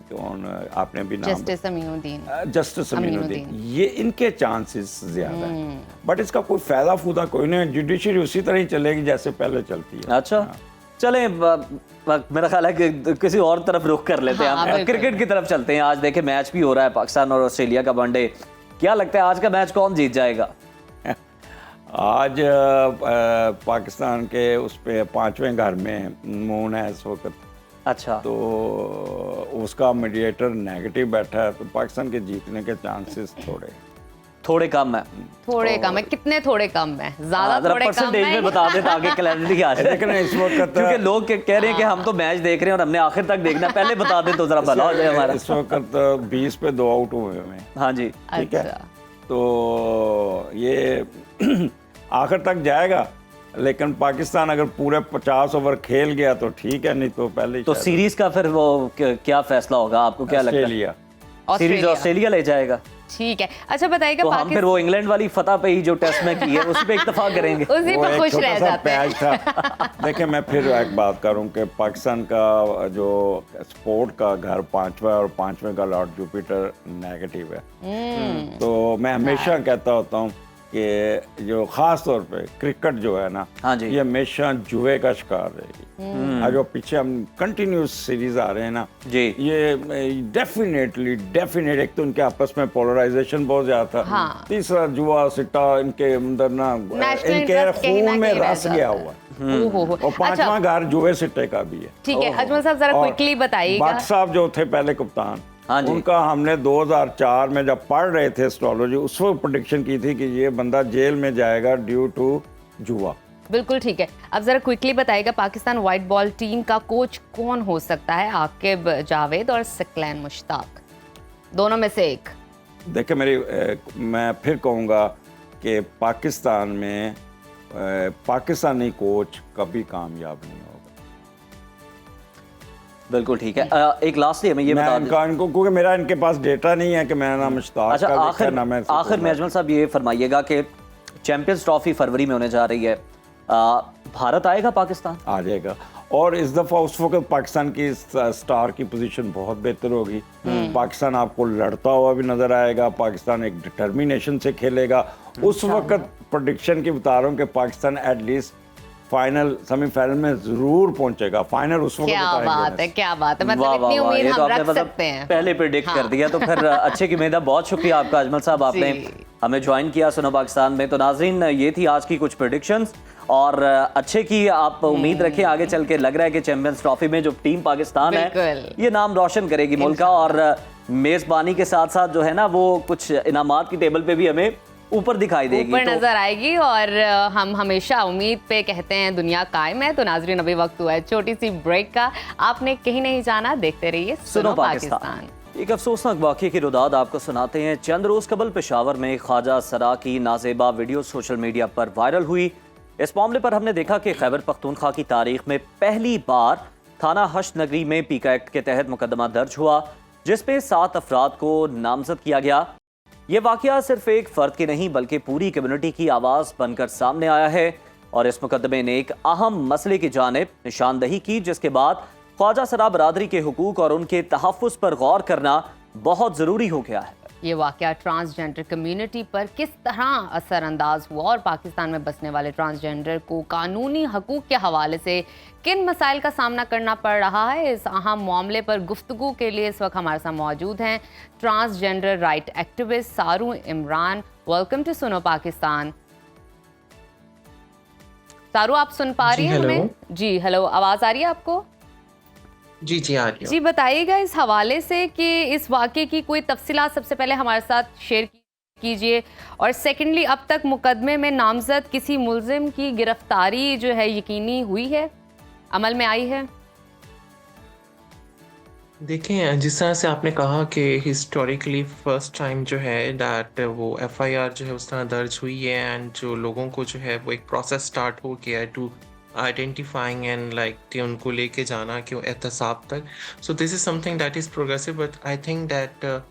कौन, आपने भी नाम जस्टिस अमीनुद्दीन। जस्टिस अमीनुद्दीन, ये इनके चांसेस ज्यादा हैं, बट इसका कोई फायदा फूदा कोई नहीं, जुडिशरी उसी तरह ही चलेगी जैसे पहले चलती है। अच्छा चलें, मेरा ख्याल है कि किसी और तरफ रुख कर लेते हैं हाँ, हम, क्रिकेट की तरफ चलते हैं। आज देखें मैच भी हो रहा है, पाकिस्तान और ऑस्ट्रेलिया का वनडे। क्या लगता है आज का मैच कौन जीत जाएगा? आज पाकिस्तान के उस पे 5वें घर में मून है इस वक्त, अच्छा तो उसका मीडिएटर नेगेटिव बैठा है, तो पाकिस्तान के जीतने के चांसेस थोड़े कम है। थोड़े कम है, कितने थोड़े कम है? ज्यादा जरा थोड़े कम परसेंटेज है में बता दे ताकि क्लैरिटी आ जाए। लेकिन इस वक्त क्योंकि लोग कह रहे हैं कि हम तो मैच देख रहे हैं और हमने आखिर तक देखना, पहले बता दे तो जरा भला हो जाए हमारा। इस वक्त 20 पे 2 आउट हुए हैं। हाँ जी ठीक है, अच्छा। तो ये आखिर तक जाएगा, लेकिन पाकिस्तान अगर पूरे 50 ओवर खेल गया तो ठीक है, नहीं तो पहले तो सीरीज का फिर वो क्या फैसला होगा, आपको क्या लगता है? ऑस्ट्रेलिया सीरीज ऑस्ट्रेलिया ले जाएगा। ठीक है, अच्छा बताइएगा तो हम फिर वो इंग्लैंड वाली फतह पे ही जो टेस्ट में की है उस पे इत्तेफाक करेंगे। उसी वो पे एक खुश छोटा रह सा जाते हैं। पैच था। देखिए मैं फिर एक बात करूं कि पाकिस्तान का जो स्पोर्ट का घर 5वां और 5वें का लॉर्ड जुपिटर नेगेटिव है, तो मैं हमेशा कहता होता हूं कि जो खास तौर पे क्रिकेट जो है ना, हाँ जी। ये हमेशा जुए का शिकार रहेगी। और जो पीछे हम कंटिन्यूस सीरीज आ रहे हैं ना जी, ये डेफिनेटली एक तो इनके आपस में पोलराइजेशन बहुत ज्यादा था। हाँ। तीसरा जुआ सिट्टा इनके अंदर ना, नेशनल इनके इंटरेस्ट कहीं ना खून में कहीं रह रस गया जाता हुआ है। है। ओहो हो। और 5वां घर जुए सिट्टे का भी है। ठीक है, अजमल साहब जरा और क्विकली बताइएगा। भट्ट साहब जो थे पहले कप्तान, हाँ जी। उनका हमने 2004 में जब पढ़ रहे थे एस्ट्रोलॉजी, उस वक्त प्रेडिक्शन की थी कि ये बंदा जेल में जाएगा ड्यू टू जुआ। बिल्कुल ठीक है, अब जरा क्विकली बताइएगा पाकिस्तान व्हाइट बॉल टीम का कोच कौन हो सकता है? आकिब जावेद और सकलैन मुश्ताक, दोनों में से एक। देखिए मैं फिर कहूँगा कि पाकिस्तान में पाकिस्तानी कोच कभी कामयाब नहीं होगा। बिल्कुल ठीक है। एक लास्टली हमें ये बता दें, इनको क्योंकि मेरा इनके पास डेटा नहीं है कि मेरा नाम मुश्ताक अच्छा का देखा, आखिर ना मैं आखिर में अजमल साहब ये फरमाइएगा कि चैंपियंस ट्रॉफी फरवरी में होने जा रही है, भारत आएगा पाकिस्तान? आ जाएगा, और इस दफ़ा उस वक्त पाकिस्तान की स्टार की पोजीशन बहुत बेहतर होगी। पाकिस्तान आपको लड़ता हुआ भी नजर आएगा, पाकिस्तान एक डिटर्मिनेशन से खेलेगा। उस वक्त प्रेडिक्शन की बता रहा हूँ कि पाकिस्तान एटलीस्ट फाइनल सेमीफाइनल में जरूर पहुंचेगा। फाइनल उस वक्त क्या बात है, क्या बात है, मतलब इतनी उम्मीद हम रख सकते हैं। पहले प्रेडिक्ट कर दिया तो फिर अच्छे की उम्मीद है। बहुत शुक्रिया आपका अजमल साहब, आपने हमें ज्वाइन किया सुनो पाकिस्तान में। तो नाजरीन ये थी आज की कुछ प्रेडिक्शंस, और अच्छे की आप उम्मीद रखें आगे चल के। लग रहा है कि चैंपियंस ट्रॉफी में जो टीम पाकिस्तान है ये नाम रोशन करेगी मुल्क का, और मेजबानी के साथ साथ जो है ना वो कुछ इनामात की टेबल पे भी हमें ऊपर दिखाई देगी, ऊपर तो नजर आएगी। और हम हमेशा उम्मीद पे कहते हैं दुनिया कायम है। तो नाजरीन अभी वक्त हुआ है छोटी सी ब्रेक का, आपने कहीं नहीं जाना, देखते रहिए सुनो पाकिस्तान। एक अफसोसनाक वाक़े की रुदाद आपको सुनाते हैं। चंद रोज कबल पेशावर में ख्वाजा सरा की नाजेबा वीडियो सोशल मीडिया पर वायरल हुई। इस मामले पर हमने देखा कि खैबर पख्तूनख्वा की तारीख में पहली बार थाना हश्त नगरी में पीका एक्ट के तहत मुकदमा दर्ज हुआ, जिसमें 7 अफराद को नामजद किया गया। ये वाकया सिर्फ एक फर्द की नहीं बल्कि पूरी कम्युनिटी की आवाज़ बनकर सामने आया है, और इस मुकदमे ने एक अहम मसले की जानिब निशानदही की, जिसके बाद ख्वाजा सरा बरादरी के हुकूक और उनके तहफ़्फ़ुज़ पर गौर करना बहुत ज़रूरी हो गया है। ये वाकया ट्रांसजेंडर कम्युनिटी पर किस तरह असरअंदाज हुआ और पाकिस्तान में बसने वाले ट्रांसजेंडर को कानूनी हकूक के हवाले से किन मसाइल का सामना करना पड़ रहा है, इस अहम मामले पर गुफ्तगू के लिए इस वक्त हमारे साथ मौजूद हैं ट्रांसजेंडर राइट एक्टिविस्ट सारू इमरान। वेलकम टू सुनो पाकिस्तान। सारू, आप सुन पा रही हैं हमें? जी हेलो, आवाज़ आ रही है आपको? जी जी आ रही है। जी बताइएगा इस हवाले से कि इस वाक़े की कोई तफसीलात सबसे पहले हमारे साथ शेयर कीजिए, और सेकेंडली अब तक मुकदमे में नामजद किसी मुल्जिम की गिरफ्तारी जो है यकीनी हुई है, अमल में आई है? देखें, जिस तरह से आपने कहा कि हिस्टोरिकली फर्स्ट टाइम जो है दैट वो एफआईआर जो है उस तरह दर्ज हुई है, एंड जो लोगों को जो है वो एक प्रोसेस स्टार्ट हो गया है टू आइडेंटिफाइंग एंड लाइक कि उनको लेके जाना कि एहतसाब तक। So this is something that is progressive, but I think that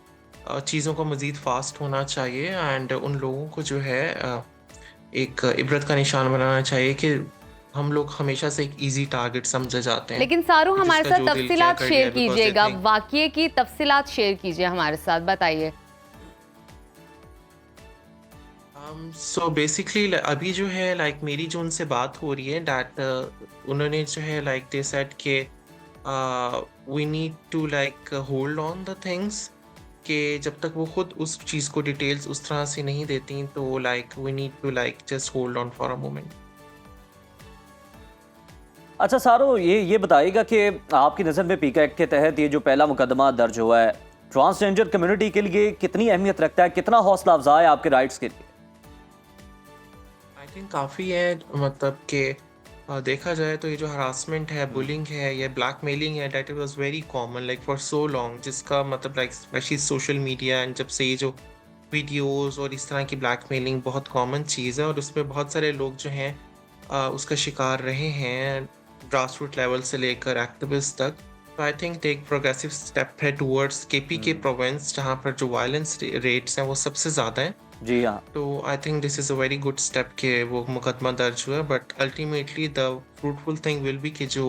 चीज़ों को मज़ीद फास्ट होना चाहिए, एंड उन लोगों को जो है एक इबरत का निशान बनाना चाहिए कि हम लोग हमेशा से एक इजी टारगेट समझे जाते हैं। लेकिन सारू कि हमारे जिसका साथ जो दिल क्या तफसीलात कर शेयर दिया, because they कीजिएगा, think- वाकये की तफसीलात शेयर कीजिए हमारे साथ, बताइए। सो बेसिकली अभी जो है लाइक मेरी जो उनसे बात हो रही है डैट उन्होंने जो है लाइक दे सेड के we need to like hold on the things, कि जब तक वो खुद उस चीज़ को डिटेल्स उस तरह से नहीं देती तो like we need to like just hold on for a moment. अच्छा सारो, ये बताइएगा कि आपकी नज़र में पीका एक्ट के तहत ये जो पहला मुकदमा दर्ज हुआ है, ट्रांसजेंडर कम्युनिटी के लिए कितनी अहमियत रखता है, कितना हौसला अफजा है आपके राइट्स के लिए? आई थिंक काफ़ी है, मतलब कि देखा जाए तो ये जो हरासमेंट है, बुलिंग है, ये ब्लैकमेलिंग है, that it was very common like for so long, जिसका मतलब like specially social media and जब से ये जो वीडियोस और इस तरह की ब्लैकमेलिंग बहुत कॉमन चीज़ है और उसमें बहुत सारे लोग जो हैं उसका शिकार रहे हैं, ग्रास रूट लेवल से लेकर एक्टिविस्ट तक। तो I think take progressive step है टूवर्ड्स केपी के प्रोविंस, जहाँ पर जो वायलेंस रेट्स हैं वो सबसे ज़्यादा हैं। जी हाँ। तो I think this is a very good step कि वो मुकदमा दर्ज हुआ, but ultimately the fruitful thing will be कि जो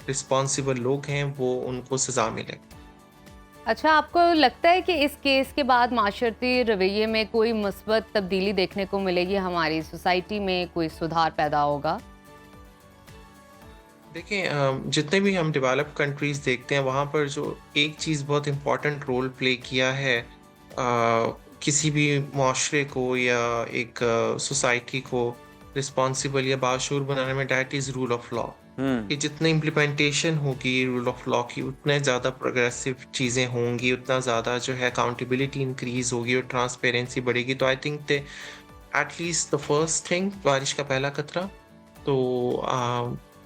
रिस्पॉन्सिबल लोग हैं वो उनको सज़ा मिले। अच्छा, आपको लगता है कि इस केस के बाद माशरती रवैये में कोई मुस्बत तब्दीली देखने को मिलेगी, हमारी सोसाइटी में कोई सुधार पैदा होगा? देखें, जितने भी हम डेवलप कंट्रीज़ देखते हैं वहाँ पर जो एक चीज़ बहुत इम्पॉर्टेंट रोल प्ले किया है किसी भी माशरे को या एक सोसाइटी को रिस्पॉन्सिबल या बाशूर बनाने में, that is rule of law. कि जितनी इम्प्लीमेंटेशन होगी रूल ऑफ लॉ की, उतने ज़्यादा प्रोग्रेसिव चीज़ें होंगी, उतना ज़्यादा जो है अकाउंटेबिलिटी इंक्रीज़ होगी और ट्रांसपेरेंसी बढ़ेगी। तो I think the at least the first thing, बारिश का पहला कतरा, तो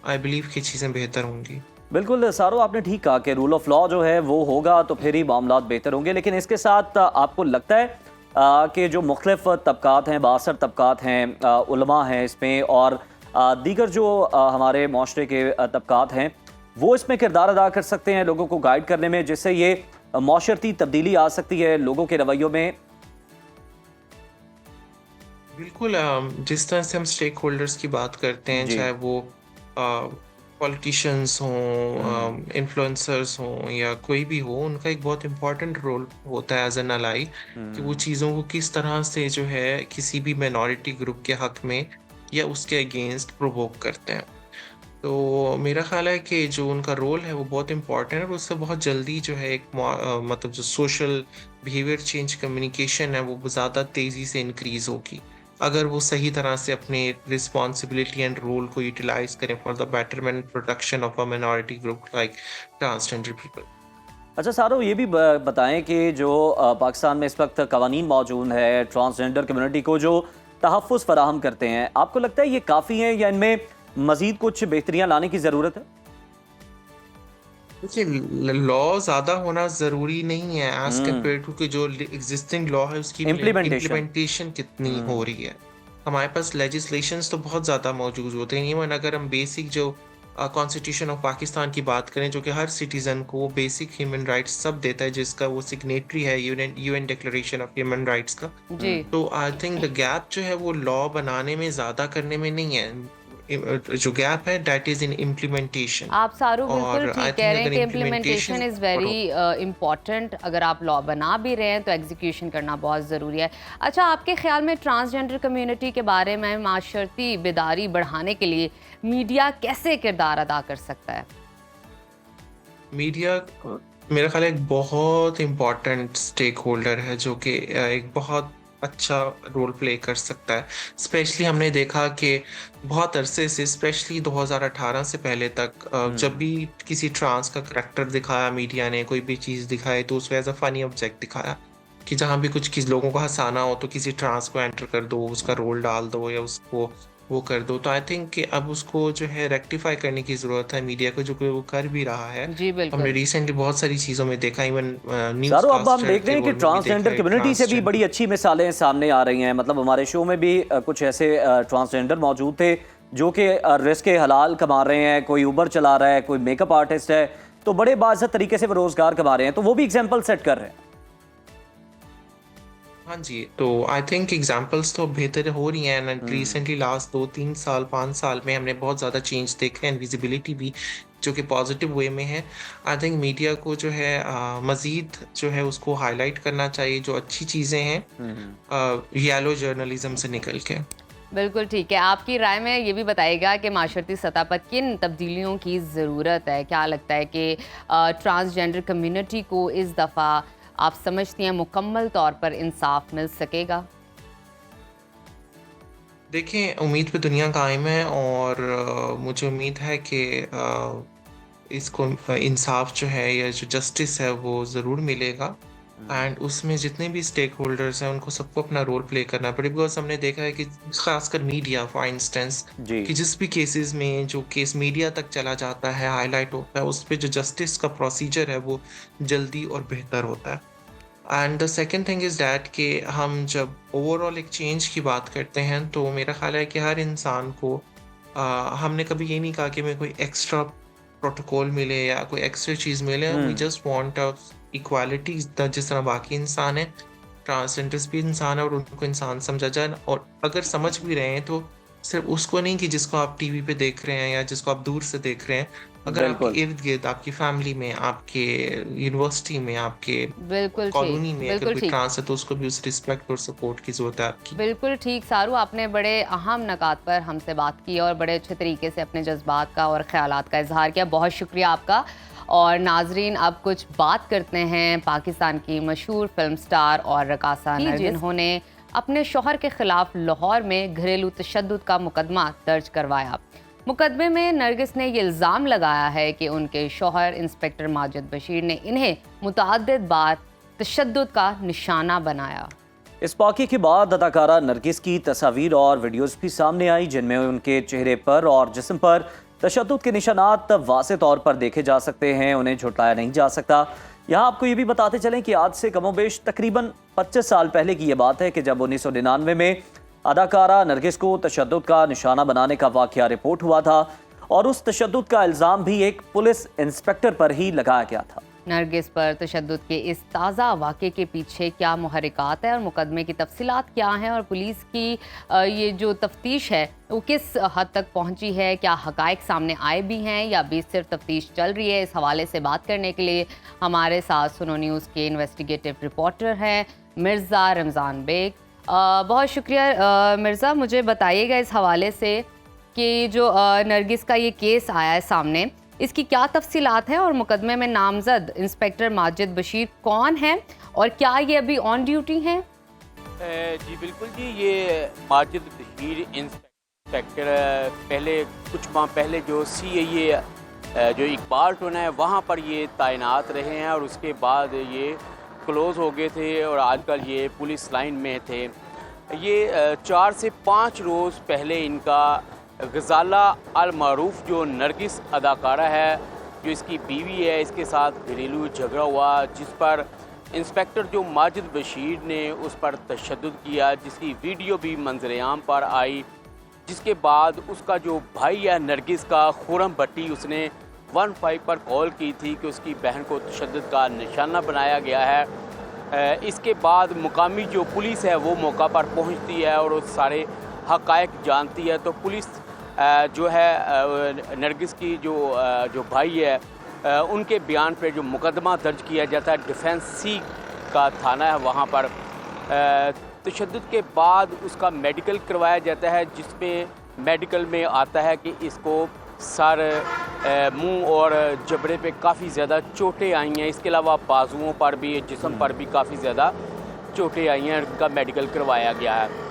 आई बिलीव कि चीज़ें बेहतर होंगी। बिल्कुल सारो, आपने ठीक कहा कि रूल ऑफ लॉ जो है वो होगा तो फिर ही मामला बेहतर होंगे। लेकिन इसके साथ आपको लगता है कि जो मुख्तलिफ तबकात हैं, बासर तबकात हैं, उलमा हैं इसमें, और दीगर जो हमारे माशरे के तबकात हैं, वो इसमें किरदार अदा कर सकते हैं लोगों को गाइड करने में, जिससे ये माशरती तब्दीली आ सकती है लोगों के रवैयों में? बिल्कुल, जिस तरह से हम स्टेक होल्डर्स की बात करते हैं, जी। चाहे वो पॉलिटिशियंस हों, इन्फ्लुएंसर्स हों या कोई भी हो, उनका एक बहुत इम्पॉर्टेंट रोल होता है एज एन अलाई, कि वो चीज़ों को किस तरह से जो है किसी भी माइनॉरिटी ग्रुप के हक में या उसके अगेंस्ट प्रोवोक करते हैं। तो मेरा ख्याल है कि जो उनका रोल है वो बहुत इम्पॉर्टेंट है और उससे बहुत जल्दी जो है एक मतलब जो सोशल बिहेवियर चेंज कम्युनिकेशन है वो ज़्यादा तेज़ी से इंक्रीज़ होगी, अगर वो सही तरह से अपने रिस्पॉन्सिबिलिटी एंड रोल को यूटिलाइज करें for the betterment protection of a minority group like transgender people. अच्छा सारो, ये भी बताएं कि जो पाकिस्तान में इस वक्त कवानीन मौजूद है ट्रांसजेंडर कम्युनिटी को जो तहफ़्फ़ुज़ फराहम करते हैं, आपको लगता है ये काफ़ी हैं या इनमें मज़ीद कुछ बेहतरियाँ लाने की ज़रूरत है? देखिए, लॉ ज़्यादा होना ज़रूरी नहीं है एज कम्पेयर टू कि जो एग्जिस्टिंग लॉ है उसकी इम्प्लीमेंटेशन कितनी हो रही है। हमारे पास लेजिस्लेशंस तो बहुत ज़्यादा मौजूद होते हैं, इवन अगर हम बेसिक जो कॉन्स्टिट्यूशन ऑफ पाकिस्तान की बात करें, जो कि हर सिटीज़न को बेसिक ह्यूमन राइट्स सब देता है, जिसका वो सिग्नेटरी है UN declaration of human rights का। जी। तो आई थिंक द गैप जो है वो लॉ बनाने में ज़्यादा करने में नहीं है, जो गैप है दैट इज इन इम्प्लीमेंटेशन। आप सारू बिल्कुल और I ठीक think कह रहे हैं अगर कि implementation implementation is very important. अगर आप लॉ बना भी रहे हैं तो एग्जीक्यूशन करना बहुत ज़रूरी है। अच्छा, आपके ख्याल में ट्रांसजेंडर कम्युनिटी के बारे में माशरती बेदारी बढ़ाने के लिए मीडिया कैसे किरदार अदा कर सकता है? मीडिया मेरा ख्याल है एक बहुत इम्पॉर्टेंट स्टेक होल्डर है जो कि एक बहुत अच्छा रोल प्ले कर सकता है। स्पेशली हमने देखा कि बहुत अरसे से, स्पेशली 2018 से पहले तक, जब भी किसी ट्रांस का करैक्टर दिखाया मीडिया ने, कोई भी चीज़ दिखाई, तो उसको एज अ फनी ऑब्जेक्ट दिखाया कि जहाँ भी कुछ किसी लोगों को हंसाना हो तो किसी ट्रांस को एंटर कर दो, उसका रोल डाल दो या उसको वो कर दो। तो आई थिंक कि अब उसको जो है रेक्टिफाई करने की ज़रूरत है मीडिया को, जो कि वो कर भी रहा है। जी बिल्कुल। हमने रिसेंटली बहुत सारी चीज़ों में देखा, इवन सारो, अब हम देख रहे हैं कि ट्रांसजेंडर कम्युनिटी से भी बड़ी अच्छी मिसालें सामने आ रही हैं। मतलब हमारे शो में भी कुछ ऐसे ट्रांसजेंडर मौजूद थे जो कि रिस्क हलाल कमा रहे हैं, कोई उबर चला रहा है, कोई मेकअप आर्टिस्ट है, तो बड़े बाइज्जत तरीके से वो रोज़गार कमा रहे हैं, तो वो भी एग्जाम्पल सेट कर रहे हैं। हाँ जी, तो आई थिंक एग्जांपल्स तो बेहतर हो रही हैं एंड रिसेंटली लास्ट 2-3 साल 5 साल में हमने बहुत ज़्यादा चेंज देखा है एंड विजिबिलिटी भी जो कि पॉजिटिव वे में है। आई थिंक मीडिया को जो है मज़ीद जो है उसको हाईलाइट करना चाहिए जो अच्छी चीज़ें हैं येलो जर्नलिज्म से निकल के। बिल्कुल ठीक है। आपकी राय में ये भी बताइएगा कि माशरती सतह पर किन तब्दीलियों की ज़रूरत है? क्या लगता है कि ट्रांसजेंडर कम्युनिटी को इस दफ़ा आप समझती हैं मुकम्मल तौर पर इंसाफ मिल सकेगा? देखें, उम्मीद पे दुनिया कायम है और मुझे उम्मीद है कि इसको इंसाफ जो है या जो जस्टिस है वो ज़रूर मिलेगा एंड उसमें जितने भी स्टेक होल्डर्स हैं उनको सबको अपना रोल प्ले करना पड़ेगा। बिकॉज हमने देखा है कि खासकर मीडिया फॉर इंस्टेंस जी। कि जिस भी केसेस में जो केस मीडिया तक चला जाता है हाईलाइट होता है उस पे जो जस्टिस का प्रोसीजर है वो जल्दी और बेहतर होता है। And the second thing is that कि हम जब ओवरऑल एक चेंज की बात करते हैं तो मेरा ख्याल है कि हर इंसान को हमने कभी ये नहीं कहा कि हमें कोई एक्स्ट्रा प्रोटोकॉल मिले या कोई एक्स्ट्रा चीज़ मिले। वी जस्ट वांट इक्वालिटी जिस तरह बाकी इंसान है, ट्रांसजेंडर्स भी इंसान है और उनको इंसान समझा जाए। और अगर समझ भी रहे हैं तो सिर्फ उसको नहीं कि जिसको आप टीवी पे देख रहे हैं या जिसको आप दूर से देख रहे हैं, अगर बिल्कुल। आपके इर्द गिर्द आपकी फैमिली में, आपके यूनिवर्सिटी में, आपके बिल्कुल कॉलोनी ठीक, में अगर बिल्कुल कोई ठीक। ट्रांस है तो उसको भी उस रिस्पेक्ट और सपोर्ट की ज़रूरत है आपकी। बिल्कुल ठीक सारू, आपने बड़े अहम नकात पर हमसे बात की और बड़े अच्छे तरीके से अपने जज्बात का और ख्यालात का इजहार किया। बहुत शुक्रिया आपका। और नाजरीन, अब कुछ बात करते हैं पाकिस्तान की मशहूर फिल्म स्टार और रकासा नरगिस, जिन्होंने अपने शौहर के खिलाफ लाहौर में घरेलू तशद्दुद का मुकदमा दर्ज करवाया। मुकदमे में नरगिस ने ये इल्ज़ाम लगाया है कि उनके शौहर इंस्पेक्टर माजिद बशीर ने इन्हें मुतअद्दिद बार तशद्दुद का निशाना बनाया। इस वाक़े के बाद अदाकारा नरगिस की तस्वीर और वीडियोस भी सामने आई जिनमें उनके चेहरे पर और जिस्म पर तशद्दुद के निशानात वाज़े तौर पर देखे जा सकते हैं, उन्हें झुटलाया नहीं जा सकता। यहाँ आपको ये भी बताते चलें कि आज से कमोबेश तकरीबन 25 साल पहले की ये बात है कि जब 1999 में अदाकारा नरगिस को तशद्दुद का निशाना बनाने का वाक़या रिपोर्ट हुआ था और उस तशद्दुद का इल्ज़ाम भी एक पुलिस इंस्पेक्टर पर ही लगाया गया था। नरगिस पर तशद्दुद के इस ताज़ा वाक़े के पीछे क्या मुहर्रिकात है और मुकदमे की तफसीलात क्या हैं और पुलिस की ये जो तफ्तीश है वो किस हद तक पहुंची है, क्या हक़ाइक़ सामने आए भी हैं या भी सिर्फ तफ्तीश चल रही है, इस हवाले से बात करने के लिए हमारे साथ सुनो न्यूज़ के इन्वेस्टिगेटिव रिपोर्टर हैं मिर्ज़ा रमज़ान बेग। बहुत शुक्रिया मिर्ज़ा। मुझे बताइएगा इस हवाले से कि जो नरगिस का ये केस आया है सामने, इसकी क्या तफसीलात हैं और मुकदमे में नामजद इंस्पेक्टर माजिद बशीर कौन हैं और क्या ये अभी ऑन ड्यूटी हैं? जी बिल्कुल जी, ये माजिद बशीर इंस्पेक्टर पहले कुछ माह पहले जो CIA जो इकबाल टोना है वहाँ पर ये तैनात रहे हैं और उसके बाद ये क्लोज़ हो गए थे और आजकल ये पुलिस लाइन में थे। ये 4 से 5 रोज़ पहले इनका गज़ाला अल मारूफ जो नरगिस अदाकारा है जो इसकी बीवी है, इसके साथ घरेलू झगड़ा हुआ जिस पर इंस्पेक्टर जो माजिद बशीर ने उस पर तशद्दुद किया, जिसकी वीडियो भी मंजर-ए-आम पर आई। जिसके बाद उसका जो भाई है नरगिस का, खुरम भट्टी, उसने 15 पर कॉल की थी कि उसकी बहन को तशद्दुद का निशाना बनाया गया है। इसके बाद मुकामी जो पुलिस है वो मौका पर पहुंचती है और वो सारे हक़ाइक़ जानती है। तो पुलिस जो है नरगिस की जो भाई है उनके बयान पे जो मुकदमा दर्ज किया जाता है डिफेंस C का थाना है वहाँ पर। तशद्दुद के बाद उसका मेडिकल करवाया जाता है जिसमें मेडिकल में आता है कि इसको सर, मुंह और जबड़े पे काफ़ी ज़्यादा चोटें आई हैं। इसके अलावा बाजुओं पर भी, जिस्म पर भी काफ़ी ज़्यादा चोटें आई हैं, उनका मेडिकल करवाया गया है।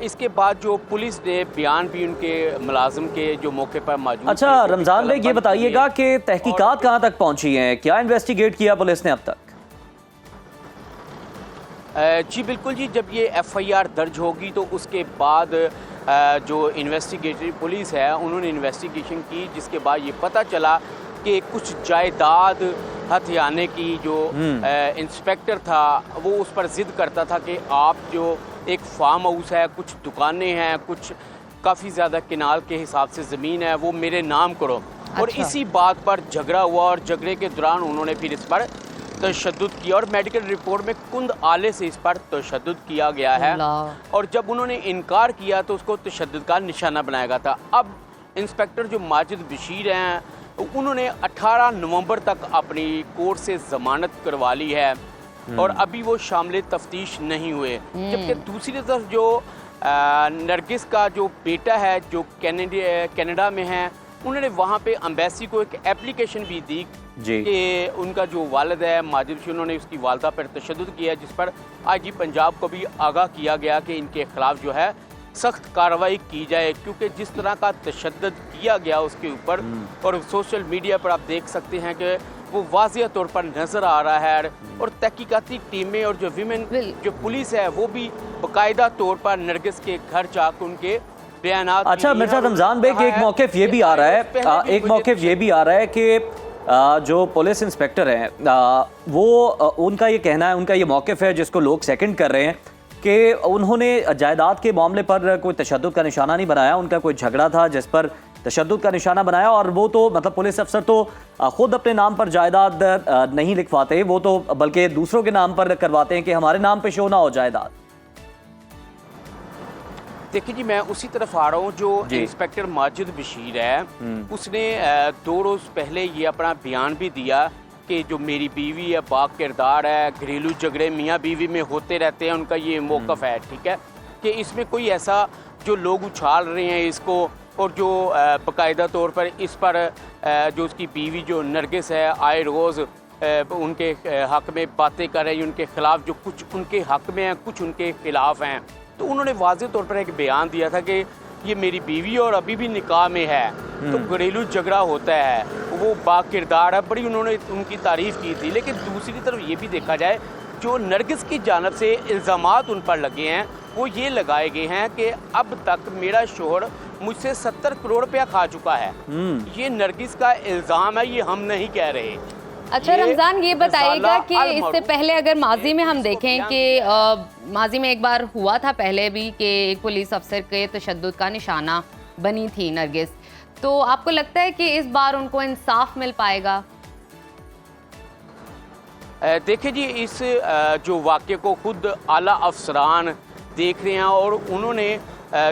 इसके बाद जो पुलिस ने बयान भी उनके मुलाजिम के जो मौके पर मौजूद। अच्छा रमज़ान बेग, ये बताइएगा कि तहकीकात कहाँ तक पहुँची हैं, क्या इन्वेस्टिगेट किया पुलिस ने अब तक? जी बिल्कुल जी, जब ये FIR दर्ज होगी तो उसके बाद जो इन्वेस्टिगेटिव पुलिस है उन्होंने इन्वेस्टिगेशन की, जिसके बाद ये पता चला कि कुछ जायदाद हथियाने की जो इंस्पेक्टर था वो उस पर ज़िद करता था कि आप जो एक फार्म हाउस है, कुछ दुकानें हैं, कुछ काफ़ी ज़्यादा किनाल के हिसाब से ज़मीन है, वो मेरे नाम करो। और इसी बात पर झगड़ा हुआ और झगड़े के दौरान उन्होंने फिर इस पर तशद्दुद किया और मेडिकल रिपोर्ट में कुंद आले से इस पर तशद्दुद किया गया है और जब उन्होंने इनकार किया तो उसको तशद्दुद का निशाना बनाया गया था। अब इंस्पेक्टर जो माजिद बशीर हैं उन्होंने 18 नवंबर तक अपनी कोर्ट से ज़मानत करवा ली है और अभी वो शामिल तफ्तीश नहीं हुए। जबकि दूसरी तरफ जो नरगिस का जो बेटा है जो कनाडा में है, उन्होंने वहाँ पे एम्बेसी को एक एप्लीकेशन भी दी कि उनका जो वालिद है माजिद बशीर, उन्होंने उसकी वालदा पर तशद्दुद किया, जिस पर आईजी पंजाब को भी आगाह किया गया कि इनके खिलाफ जो है सख्त कार्रवाई की जाए, क्योंकि जिस तरह का तशद्दुद किया गया उसके ऊपर और सोशल मीडिया पर आप देख सकते हैं कि वो वाज़िया तौर पर नज़र आ रहा है। और तहकीकाती टीमें और जो विमेन जो पुलिस है वो भी बाकायदा तौर पर नरगिस के घर जाकर उनके बयानात। अच्छा मिर्ज़ा रमज़ान बेग, एक मौक़िफ़ ये भी आ रहा है कि जो पुलिस इंस्पेक्टर हैं वो उनका ये कहना है, उनका ये मौक़िफ़ है जिसको लोग सेकंड कर रहे हैं कि उन्होंने जायदाद के मामले पर कोई तशद्दुद का निशाना नहीं बनाया, उनका कोई झगड़ा था जिस पर तशद्दुद का निशाना बनाया और वो तो मतलब पुलिस अफसर तो खुद अपने नाम पर जायदाद नहीं लिखवाते, वो तो बल्कि दूसरों के नाम पर करवाते हैं कि हमारे नाम पे शो ना हो जायदाद। देखिए जी, मैं उसी तरफ आ रहा हूँ। जो इंस्पेक्टर माजिद बशीर है उसने 2 रोज़ पहले ये अपना बयान भी दिया कि जो मेरी बीवी है बा किरदार है, घरेलू झगड़े मियाँ बीवी में होते रहते हैं, उनका ये मौक़िफ़ है, ठीक है, कि इसमें कोई ऐसा जो लोग उछाल रहे हैं इसको और जो बाकायदा तौर पर इस पर जो उसकी बीवी जो नरगिस है आए रोज़ उनके हक़ में बातें कर रही है, उनके ख़िलाफ़ जो कुछ उनके हक़ में हैं कुछ उनके ख़िलाफ़ हैं। तो उन्होंने वाज़ेह तौर पर एक बयान दिया था कि ये मेरी बीवी और अभी भी निकाह में है, तो घरेलू झगड़ा होता है, वो बाकिरदार है, बड़ी उन्होंने उनकी तारीफ़ की थी। लेकिन दूसरी तरफ ये भी देखा जाए जो नरगिस की जानब से इल्ज़ामात उन पर लगे हैं वो ये लगाए गए हैं कि अब तक मेरा शोहर मुझसे 70 करोड़ रुपया खा चुका है। ये नरगिस का इल्ज़ाम है, ये हम नहीं कह रहे। अच्छा रमज़ान, ये बताइएगा कि इससे पहले अगर माजी में हम देखें कि माजी में एक बार हुआ था पहले भी कि एक पुलिस अफसर के तशद्दुद का निशाना बनी थी नरगिस, तो आपको लगता है कि इस बार उनको इंसाफ मिल पाएगा? देखिए जी, इस जो वाक़े को खुद आला अफसरान देख रहे हैं और उन्होंने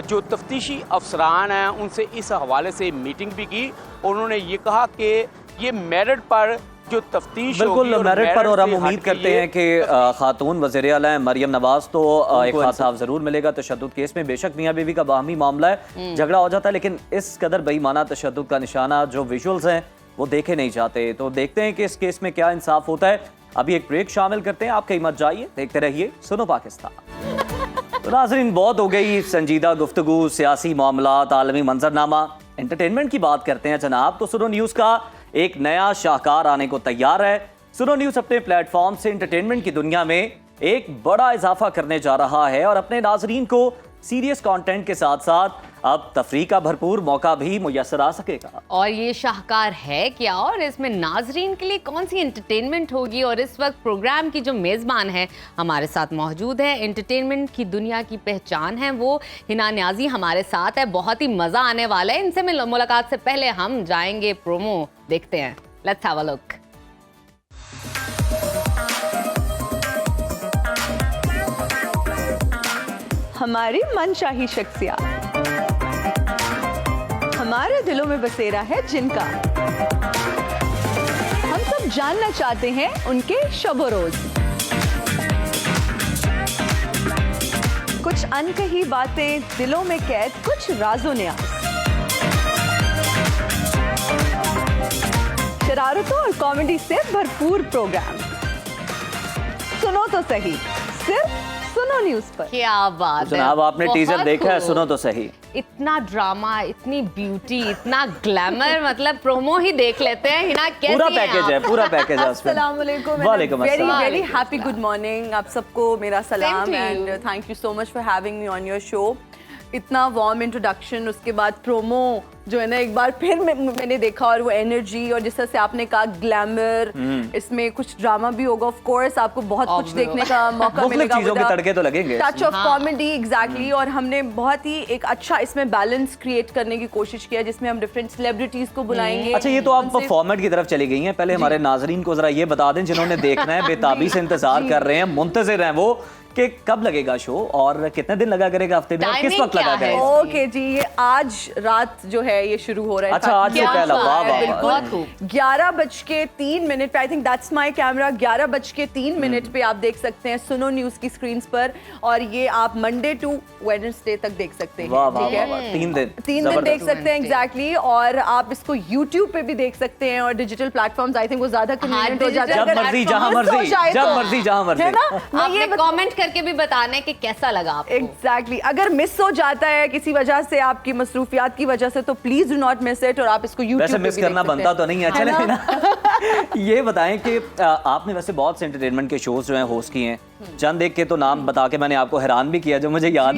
जो तफ्तीशी अफसरान हैं उनसे इस हवाले से मीटिंग भी की और उन्होंने ये कहा कि ये मेरिट पर जो तफ्तीश बिल्कुल मेरिट पर, और हम उम्मीद करते हैं कि खातून वज़ीर आला हैं मरियम नवाज़ तो एक इंसाफ ज़रूर मिलेगा। तशद्दुद केस में बेशक मियाँ बीवी का बाहमी मामला है, झगड़ा हो जाता है, लेकिन इस कदर बेईमाना तशद्दुद का निशाना जो विजुअल्स हैं वो देखे नहीं जाते। तो देखते हैं कि इस केस में क्या इंसाफ होता है। अभी एक ब्रेक शामिल करते हैं, आप कहीं मत जाइए, देखते रहिए सुनो पाकिस्तान। तो नाज़रीन, बहुत हो गई संजीदा गुफ्तगू, सियासी मामलात, आलमी मंजरनामा, एंटरटेनमेंट की बात करते हैं जनाब। तो सुनो न्यूज़ का एक नया शाहकार आने को तैयार है। सुनो न्यूज़ अपने प्लेटफॉर्म से एंटरटेनमेंट की दुनिया में एक बड़ा इजाफा करने जा रहा है और अपने नाजरीन को सीरियस कंटेंट के साथ साथ अब तफरीह का भरपूर मौका भी मुयस्सर आ सकेगा। और ये शाहकार है क्या और इसमें नाजरीन के लिए कौन सी एंटरटेनमेंट होगी? और इस वक्त प्रोग्राम की जो मेज़बान है हमारे साथ मौजूद है, एंटरटेनमेंट की दुनिया की पहचान है वो, हिना न्याजी हमारे साथ है। बहुत ही मज़ा आने वाला है। इनसे मुलाकात से पहले हम जाएंगे प्रोमो, देखते हैं, लेट्स हैव अ लुक। हमारी मनचाही शख्सियत हमारे दिलों में बसेरा है जिनका हम सब जानना चाहते हैं उनके शब रोज। कुछ अनकही बातें दिलों में कैद, कुछ राजो न्याज, शरारतों और कॉमेडी से भरपूर प्रोग्राम। सुनो तो सही, सिर्फ सुनो न्यूज़ पर। क्या बात है जनाब, आपने टीजर देखा है? सुनो तो सही। इतना ड्रामा, इतनी ब्यूटी, इतना ग्लैमर, मतलब प्रोमो ही देख लेते हैं। हिना कैसी पूरा हैं पैकेज आप? है, पूरा पैकेज है उसमें। अस्सलाम वालेकुम, वालेकुम वेरी अस्सलाम। Very happy good morning. आप सबको मेरा सलाम to you. And thank you so much for having me on your show. इतना वार्म इंट्रोडक्शन, उसके बाद प्रोमो, जो है ना एक बार फिर मैंने देखा, और वो एनर्जी, और जिस तरह से आपने कहा ग्लैमर, इसमें कुछ ड्रामा भी होगा ऑफ कोर्स, आपको बहुत कुछ देखने का मौका मुख्तलिफ मिलेगा, चीजों के तड़के तो लगेंगे टच ऑफ कॉमेडी, एग्जैक्टली। और हमने बहुत ही एक अच्छा इसमें बैलेंस क्रिएट करने की कोशिश किया, जिसमें हम डिफरेंट सेलिब्रिटीज को बुलाएंगे। अच्छा, ये तो आप फॉर्मेट की तरफ चली गई हैं, पहले हमारे नाजरीन को जरा ये बता दें जिन्होंने देखना है, बेताबी से इंतजार कर रहे हैं, मुंतजिर हैं वो, कि कब लगेगा शो और कितने दिन लगा करेगा हफ्ते में, और किस वक्त लगा करेगा? ओके जी, ये आज रात जो है ये शुरू हो रहा है। अच्छा, आज से पहला, वाह वाह, बिल्कुल 11:03 पे, I think that's my camera, 11:03 पे आप देख सकते हैं सुनो न्यूज की स्क्रीन पर, और ये आप मंडे टू वेडनेसडे तक देख सकते हैं। वाह वाह ठीक है, वाह, 3 दिन 3 दिन देख सकते हैं एग्जैक्टली। और आप इसको YouTube पे भी देख सकते हैं, और डिजिटल प्लेटफॉर्म्स आई थिंक वो ज्यादा कन्वीनियंट हो जाता है। जब मर्जी जहां मर्जी, जब मर्जी जहां मर्जी, है ना? मैं ये आपने कमेंट करके भी बताना है कि कैसा लगा आपको। एग्जैक्टली, अगर मिस हो जाता है किसी वजह से, आपकी मसरूफियात की वजह से, तो please do not miss it, और आप इसको YouTube वैसे पे मिस भी करना देख सकते बनता हैं। तो नहीं है। चले ना ये बताएं कि आपने वैसे बहुत से एंटरटेनमेंट के शोज जो हैं होस्ट किए हैं, चंद एक के तो नाम बता के मैंने आपको हैरान भी किया जो मुझे याद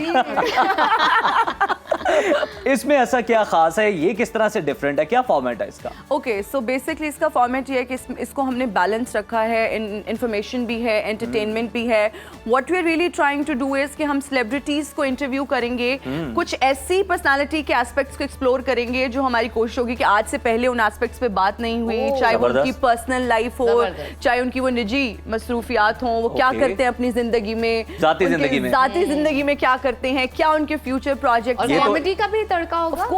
इसमें ऐसा क्या खास है, ये किस तरह से डिफरेंट है, क्या फॉर्मेट है इसका? ओके, सो बेसिकली इसका फॉर्मेट ये है कि इसको हमने बैलेंस रखा है, इंफॉर्मेशन भी है, एंटरटेनमेंट भी है। What we are really trying to do is कि हम सेलिब्रिटीज को इंटरव्यू करेंगे, कुछ ऐसी पर्सनालिटी के एस्पेक्ट्स को एक्सप्लोर करेंगे जो हमारी कोशिश होगी कि आज से पहले उन एस्पेक्ट्स पे बात नहीं हुई, चाहे वो उनकी पर्सनल लाइफ हो, चाहे उनकी वो निजी मसरूफियात हो, वो क्या करते हैं अपनी जिंदगी में, जाती जिंदगी में क्या करते हैं, क्या उनके फ्यूचर प्रोजेक्ट, और कॉमेडी का भी तड़का होगा। ऑफ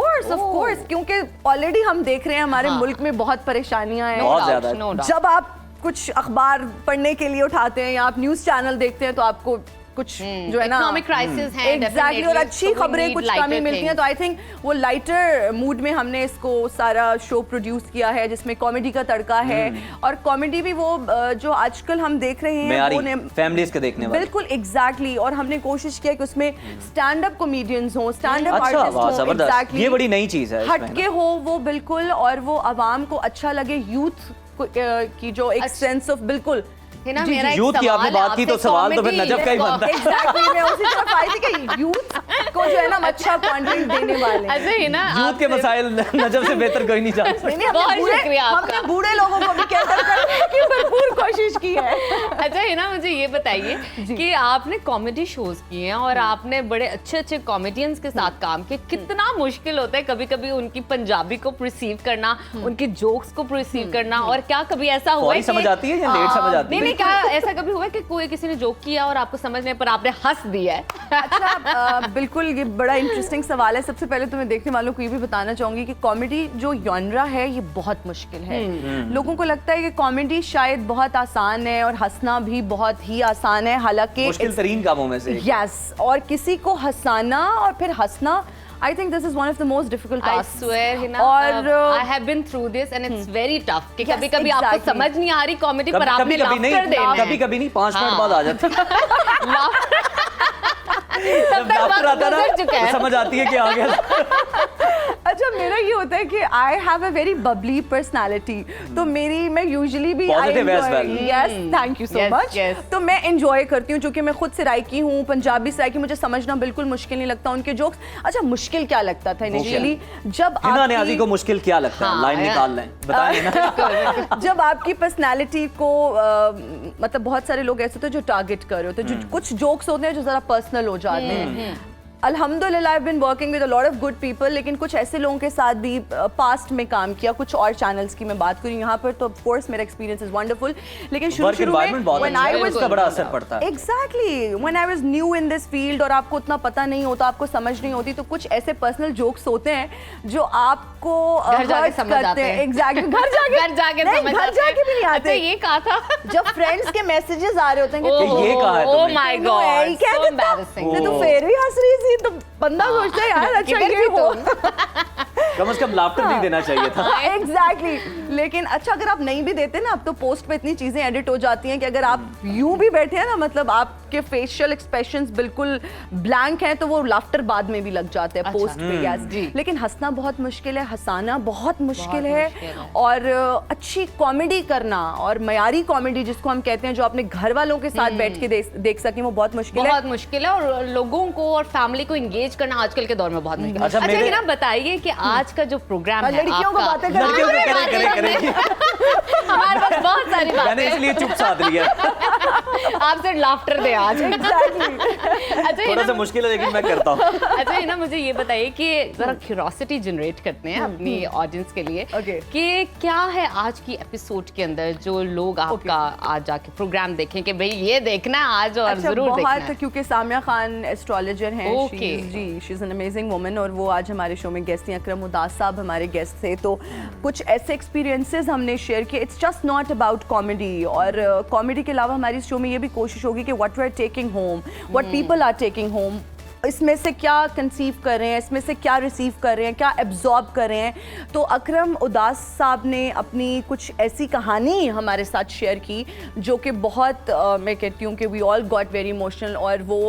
कोर्स, क्योंकि ऑलरेडी हम देख रहे हैं हमारे मुल्क में बहुत परेशानियां हैं, बहुत ज्यादा। जब आप कुछ अखबार पढ़ने के लिए उठाते हैं या आप न्यूज चैनल देखते हैं तो आपको कुछ जो है ना इकोनॉमिक क्राइसिस है एग्जैक्टली, और अच्छी खबरें कुछ कमी मिलती हैं, तो आई थिंक वो लाइटर मूड में हमने इसको सारा शो प्रोड्यूस किया है, जिसमें कॉमेडी का तड़का है, और कॉमेडी भी वो जो आजकल हम देख रहे हैं फैमिलीज के देखने वाले, बिल्कुल एग्जैक्टली। और हमने कोशिश किया कि उसमें स्टैंड अप कॉमेडियंस हो, स्टैंड अप आर्टिस्ट हो, एग्जैक्टली, ये बड़ी नई चीज है, हटके हो वो बिल्कुल, और वो आवाम को अच्छा लगे, यूथ की जो एक सेंस ऑफ, बिल्कुल है ना, मेरा यूथ की आपने बात की तो सवाल तो फिर नजब का ही बनता है। एग्जैक्टली, मैं उसी तरफ आई थी कि यूथ को जो है ना अच्छा कंटेंट देने वाले हैं। अच्छा, है ना, यूथ के मसाइल नजब से बेहतर कोई नहीं जान सकता। बहुत शुक्रिया आपका। हमने बूढ़े लोगों को भी कैटर करने की भरपूर कोशिश की है। अच्छा, है ना, मुझे ये बताइए कि आपने कॉमेडी शोज किए हैं और आपने बड़े अच्छे अच्छे कॉमेडियंस के साथ काम किया, कितना मुश्किल होता है कभी कभी उनकी पंजाबी को रिसीव करना, उनके जोक्स को रिसीव करना, और क्या कभी ऐसा हुआ है समझ आती है या लेट समझ आती है? नहीं, क्या ऐसा कभी हुआ है कि कोई किसी ने जोक किया और आपको समझने पर आपने हंस दिया है? अच्छा, बिल्कुल, ये बड़ा इंटरेस्टिंग सवाल है। सबसे पहले तो मैं देखने वालों को ये भी बताना चाहूंगी कि कॉमेडी जो जॉनरा है ये बहुत मुश्किल है। लोगों को लगता है कि कॉमेडी शायद बहुत आसान है और हंसना भी बहुत ही आसान है, हालांकि मुश्किल तरीन कामों में से। यस, और किसी को हंसाना और फिर हंसना, I think this is one of the most difficult tasks. I swear, Hina, और I have been through this and it's very tough. कि Yes, कभी-कभी आपको exactly. समझ नहीं आ रही कॉमेडी, पर आपने लाफ्टर देना है। कभी-कभी नहीं, 5 मिनट बाद आ जाती है। तब तक लाफ्टर आता है गुजर चुका ना, है। समझ आती है कि आ गया। अच्छा, मेरा ये होता है कि I have a very Babli personality, तो मैं यूजुअली भी Positive as well. Yes, thank you so Yes, much. yes. तो मैं एंजॉय करती हूँ, क्योंकि मैं खुद सराइकी हूँ, पंजाबी सराइकी, मुझे समझना बिल्कुल मुश्किल नहीं लगता उनके जोक्स। अच्छा, मुश्किल क्या लगता था इनिशियली, जब हिना नियाज़ी को मुश्किल क्या लगता है? लाइन निकाल लें, बताएं ना। जब आपकी पर्सनालिटी को मतलब बहुत सारे लोग ऐसे होते हैं जो टारगेट कर रहे होते हैं, जो कुछ जोक्स होते हैं जो जरा पर्सनल हो जाते हैं। अल्हम्दुलिल्लाह I been working with a lot of good people, लेकिन कुछ ऐसे लोगों के साथ भी पास्ट में काम किया, कुछ और चैनल्स की मैं बात करूँ यहाँ पर, तो ऑफ कोर्स मेरा एक्सपीरियंस इज वंडरफुल। लेकिन शुरू में व्हेन आई वाज, उसका बड़ा असर पड़ता है। Exactly, when I was new in this field और आपको उतना पता नहीं होता, आपको समझ नहीं होती, तो कुछ ऐसे पर्सनल जोक्स होते हैं जो आपको घर जाके समझ आते हैं। एग्जैक्टली, घर जाके भी नहीं आते। ये कहा था जब फ्रेंड्स के मैसेजेस आ रहे होते हैं कि ये कहा है ओह तुमने? My God, so embarrassing. तो फिर भी हंस रही थी, तो बंदा सोचता है यार अच्छा ये हो। कम से कम लाफ्टर नहीं देना चाहिए था। एग्जैक्टली, लेकिन अच्छा अगर आप नहीं भी देते ना, अब तो पोस्ट पे इतनी चीजें एडिट हो जाती हैं कि अगर आप यूं भी बैठे हैं ना, मतलब आपके फेशियल एक्सप्रेशंस बिल्कुल ब्लैंक हैं, तो वो लाफ्टर बाद में भी लग जाते हैं पोस्ट पे। यस, लेकिन हंसना बहुत मुश्किल है, हंसाना बहुत मुश्किल है, और अच्छी कॉमेडी करना और मयारी कॉमेडी जिसको हम कहते हैं, जो अपने घर वालों के साथ बैठ के देख सकें, वो बहुत मुश्किल है। बहुत मुश्किल है, और लोगों को और फैमिली को एंगेज करना आजकल के दौर में बहुत मुश्किल है। अच्छा, अच्छा, ना बताइए कि आज का जो प्रोग्राम है लड़कियों को आपका- बातें करनी लड़कियों से हमारे करें, बातें करें, करने- हमारे पास बहुत सारी मैंने बातें इसलिए चुप साध लिया। आप सिर्फ लाफ्टर दे आज अच्छा थोड़ा सा मुश्किल है लेकिन मैं करता हूँ। अच्छा है ना, मुझे ये बताइए कि जरा क्यूरोसिटी जनरेट करते हैं अपनी ऑडियंस के लिए Okay. कि क्या है आज की एपिसोड के अंदर जो लोग आपका आज जाके प्रोग्राम देखें कि भाई ये देखना है आज और अच्छा, जरूर देखना बहुत है। क्योंकि सामिया खान एस्ट्रोलॉजर हैं Okay. जी she is an amazing woman और वो आज हमारे शो में गेस्ट थी। अकरम उदास साहब हमारे गेस्ट थे, तो कुछ ऐसे एक्सपीरियंसेस हमने शेयर किए। It's just not about comedy, और कॉमेडी के अलावा हमारी शो में ये भी कोशिश होगी कि what we are taking home, what people are taking home, इसमें से क्या कंसीव कर रहे हैं, इसमें से क्या रिसीव कर रहे हैं, क्या एब्जॉर्ब कर रहे हैं। तो अकरम उदास साहब ने अपनी कुछ ऐसी कहानी हमारे साथ शेयर की जो कि बहुत मैं कहती हूँ कि we all got very emotional, और वो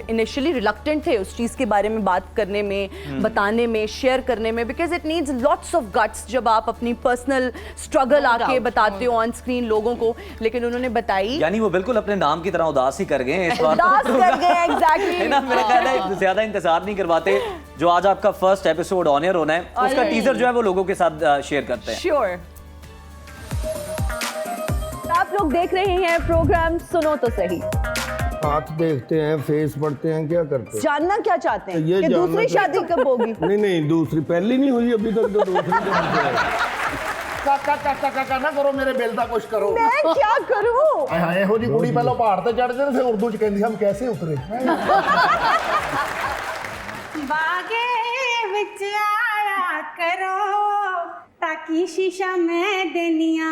इनिशियली रिलक्टेंट थे उस चीज़ के बारे में बात करने में, बताने में, शेयर करने में, because it needs lots of guts जब आप अपनी पर्सनल स्ट्रगल आके बताते हो ऑन स्क्रीन लोगों को। लेकिन उन्होंने बताई, यानी वो बिल्कुल अपने नाम की तरह उदास ही कर गए हैं इस बार। उदास कर गए, एग्जैक्टली है ना, मेरा ख्याल है ज्यादा इंतजार नहीं करवाते। जो आज आपका फर्स्ट एपिसोड ऑन एयर होना है उसका टीजर जो है वो लोगों के साथ शेयर करते हैं। श्योर। आप लोग देख रहे हैं प्रोग्राम सुनो तो सही। हाथ देखते हैं, फेस पढ़ते हैं, क्या करते हैं? जानना क्या चाहते हैं ये कि जानना दूसरी शादी कब होगी? नहीं नहीं, दूसरी पहली नहीं हुई अभी तक, तो दूसरी तो ਕਾਕਾ ਨਾ ਕਰੋ ਮੇਰੇ ਬਿੱਲ ਦਾ ਕੁਛ ਕਰੋ। मैं क्या करूं? ਹਾਂ ਇਹੋ ਜੀ ਕੁੜੀ ਪਹਿਲਾਂ ਪਹਾੜ ਤੇ ਚੜ੍ਹਦੇ ਨੇ ਫਿਰ ਉਰਦੂ ਚ ਕਹਿੰਦੀ ਹਮ ਕੈਸੇ ਉਤਰੇ। बागे विच आया करो ताकि शीशा में देनिया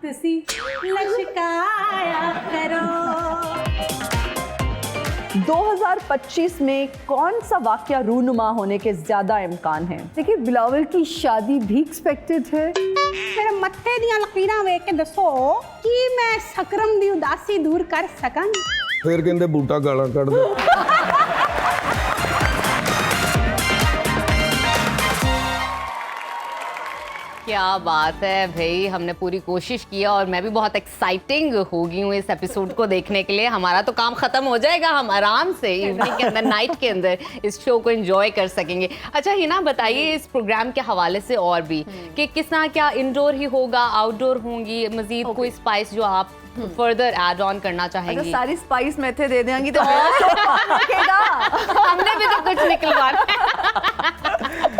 तुसी लशकाया करो। 2025 में कौन सा वाकया रूनुमा होने के ज्यादा इम्कान है? देखिए, बिलावल की शादी भी एक्सपेक्टेड है। मेरे मत्थे दियां लकीरां वेख के दसो कि मैं सकरम दी उदासी दूर कर सकां। फिर कहते बूटा गाला कट दो। क्या बात है भाई, हमने पूरी कोशिश की है और मैं भी बहुत एक्साइटिंग हो गई हूँ इस एपिसोड को देखने के लिए। हमारा तो काम खत्म हो जाएगा, हम आराम से इवनिंग के अंदर, नाइट के अंदर इस शो को एंजॉय कर सकेंगे। अच्छा हिना, बताइए इस प्रोग्राम के हवाले से और भी कि किस तरह, क्या इंडोर ही होगा, आउटडोर होंगी, मजीद कोई स्पाइस जो आप फर्दर ऐड ऑन करना चाहेंगी? अगर सारी स्पाइस मेथे दे देंगी तो मेरा शो कौन रखेगा? हमने भी तो कुछ निकलवाना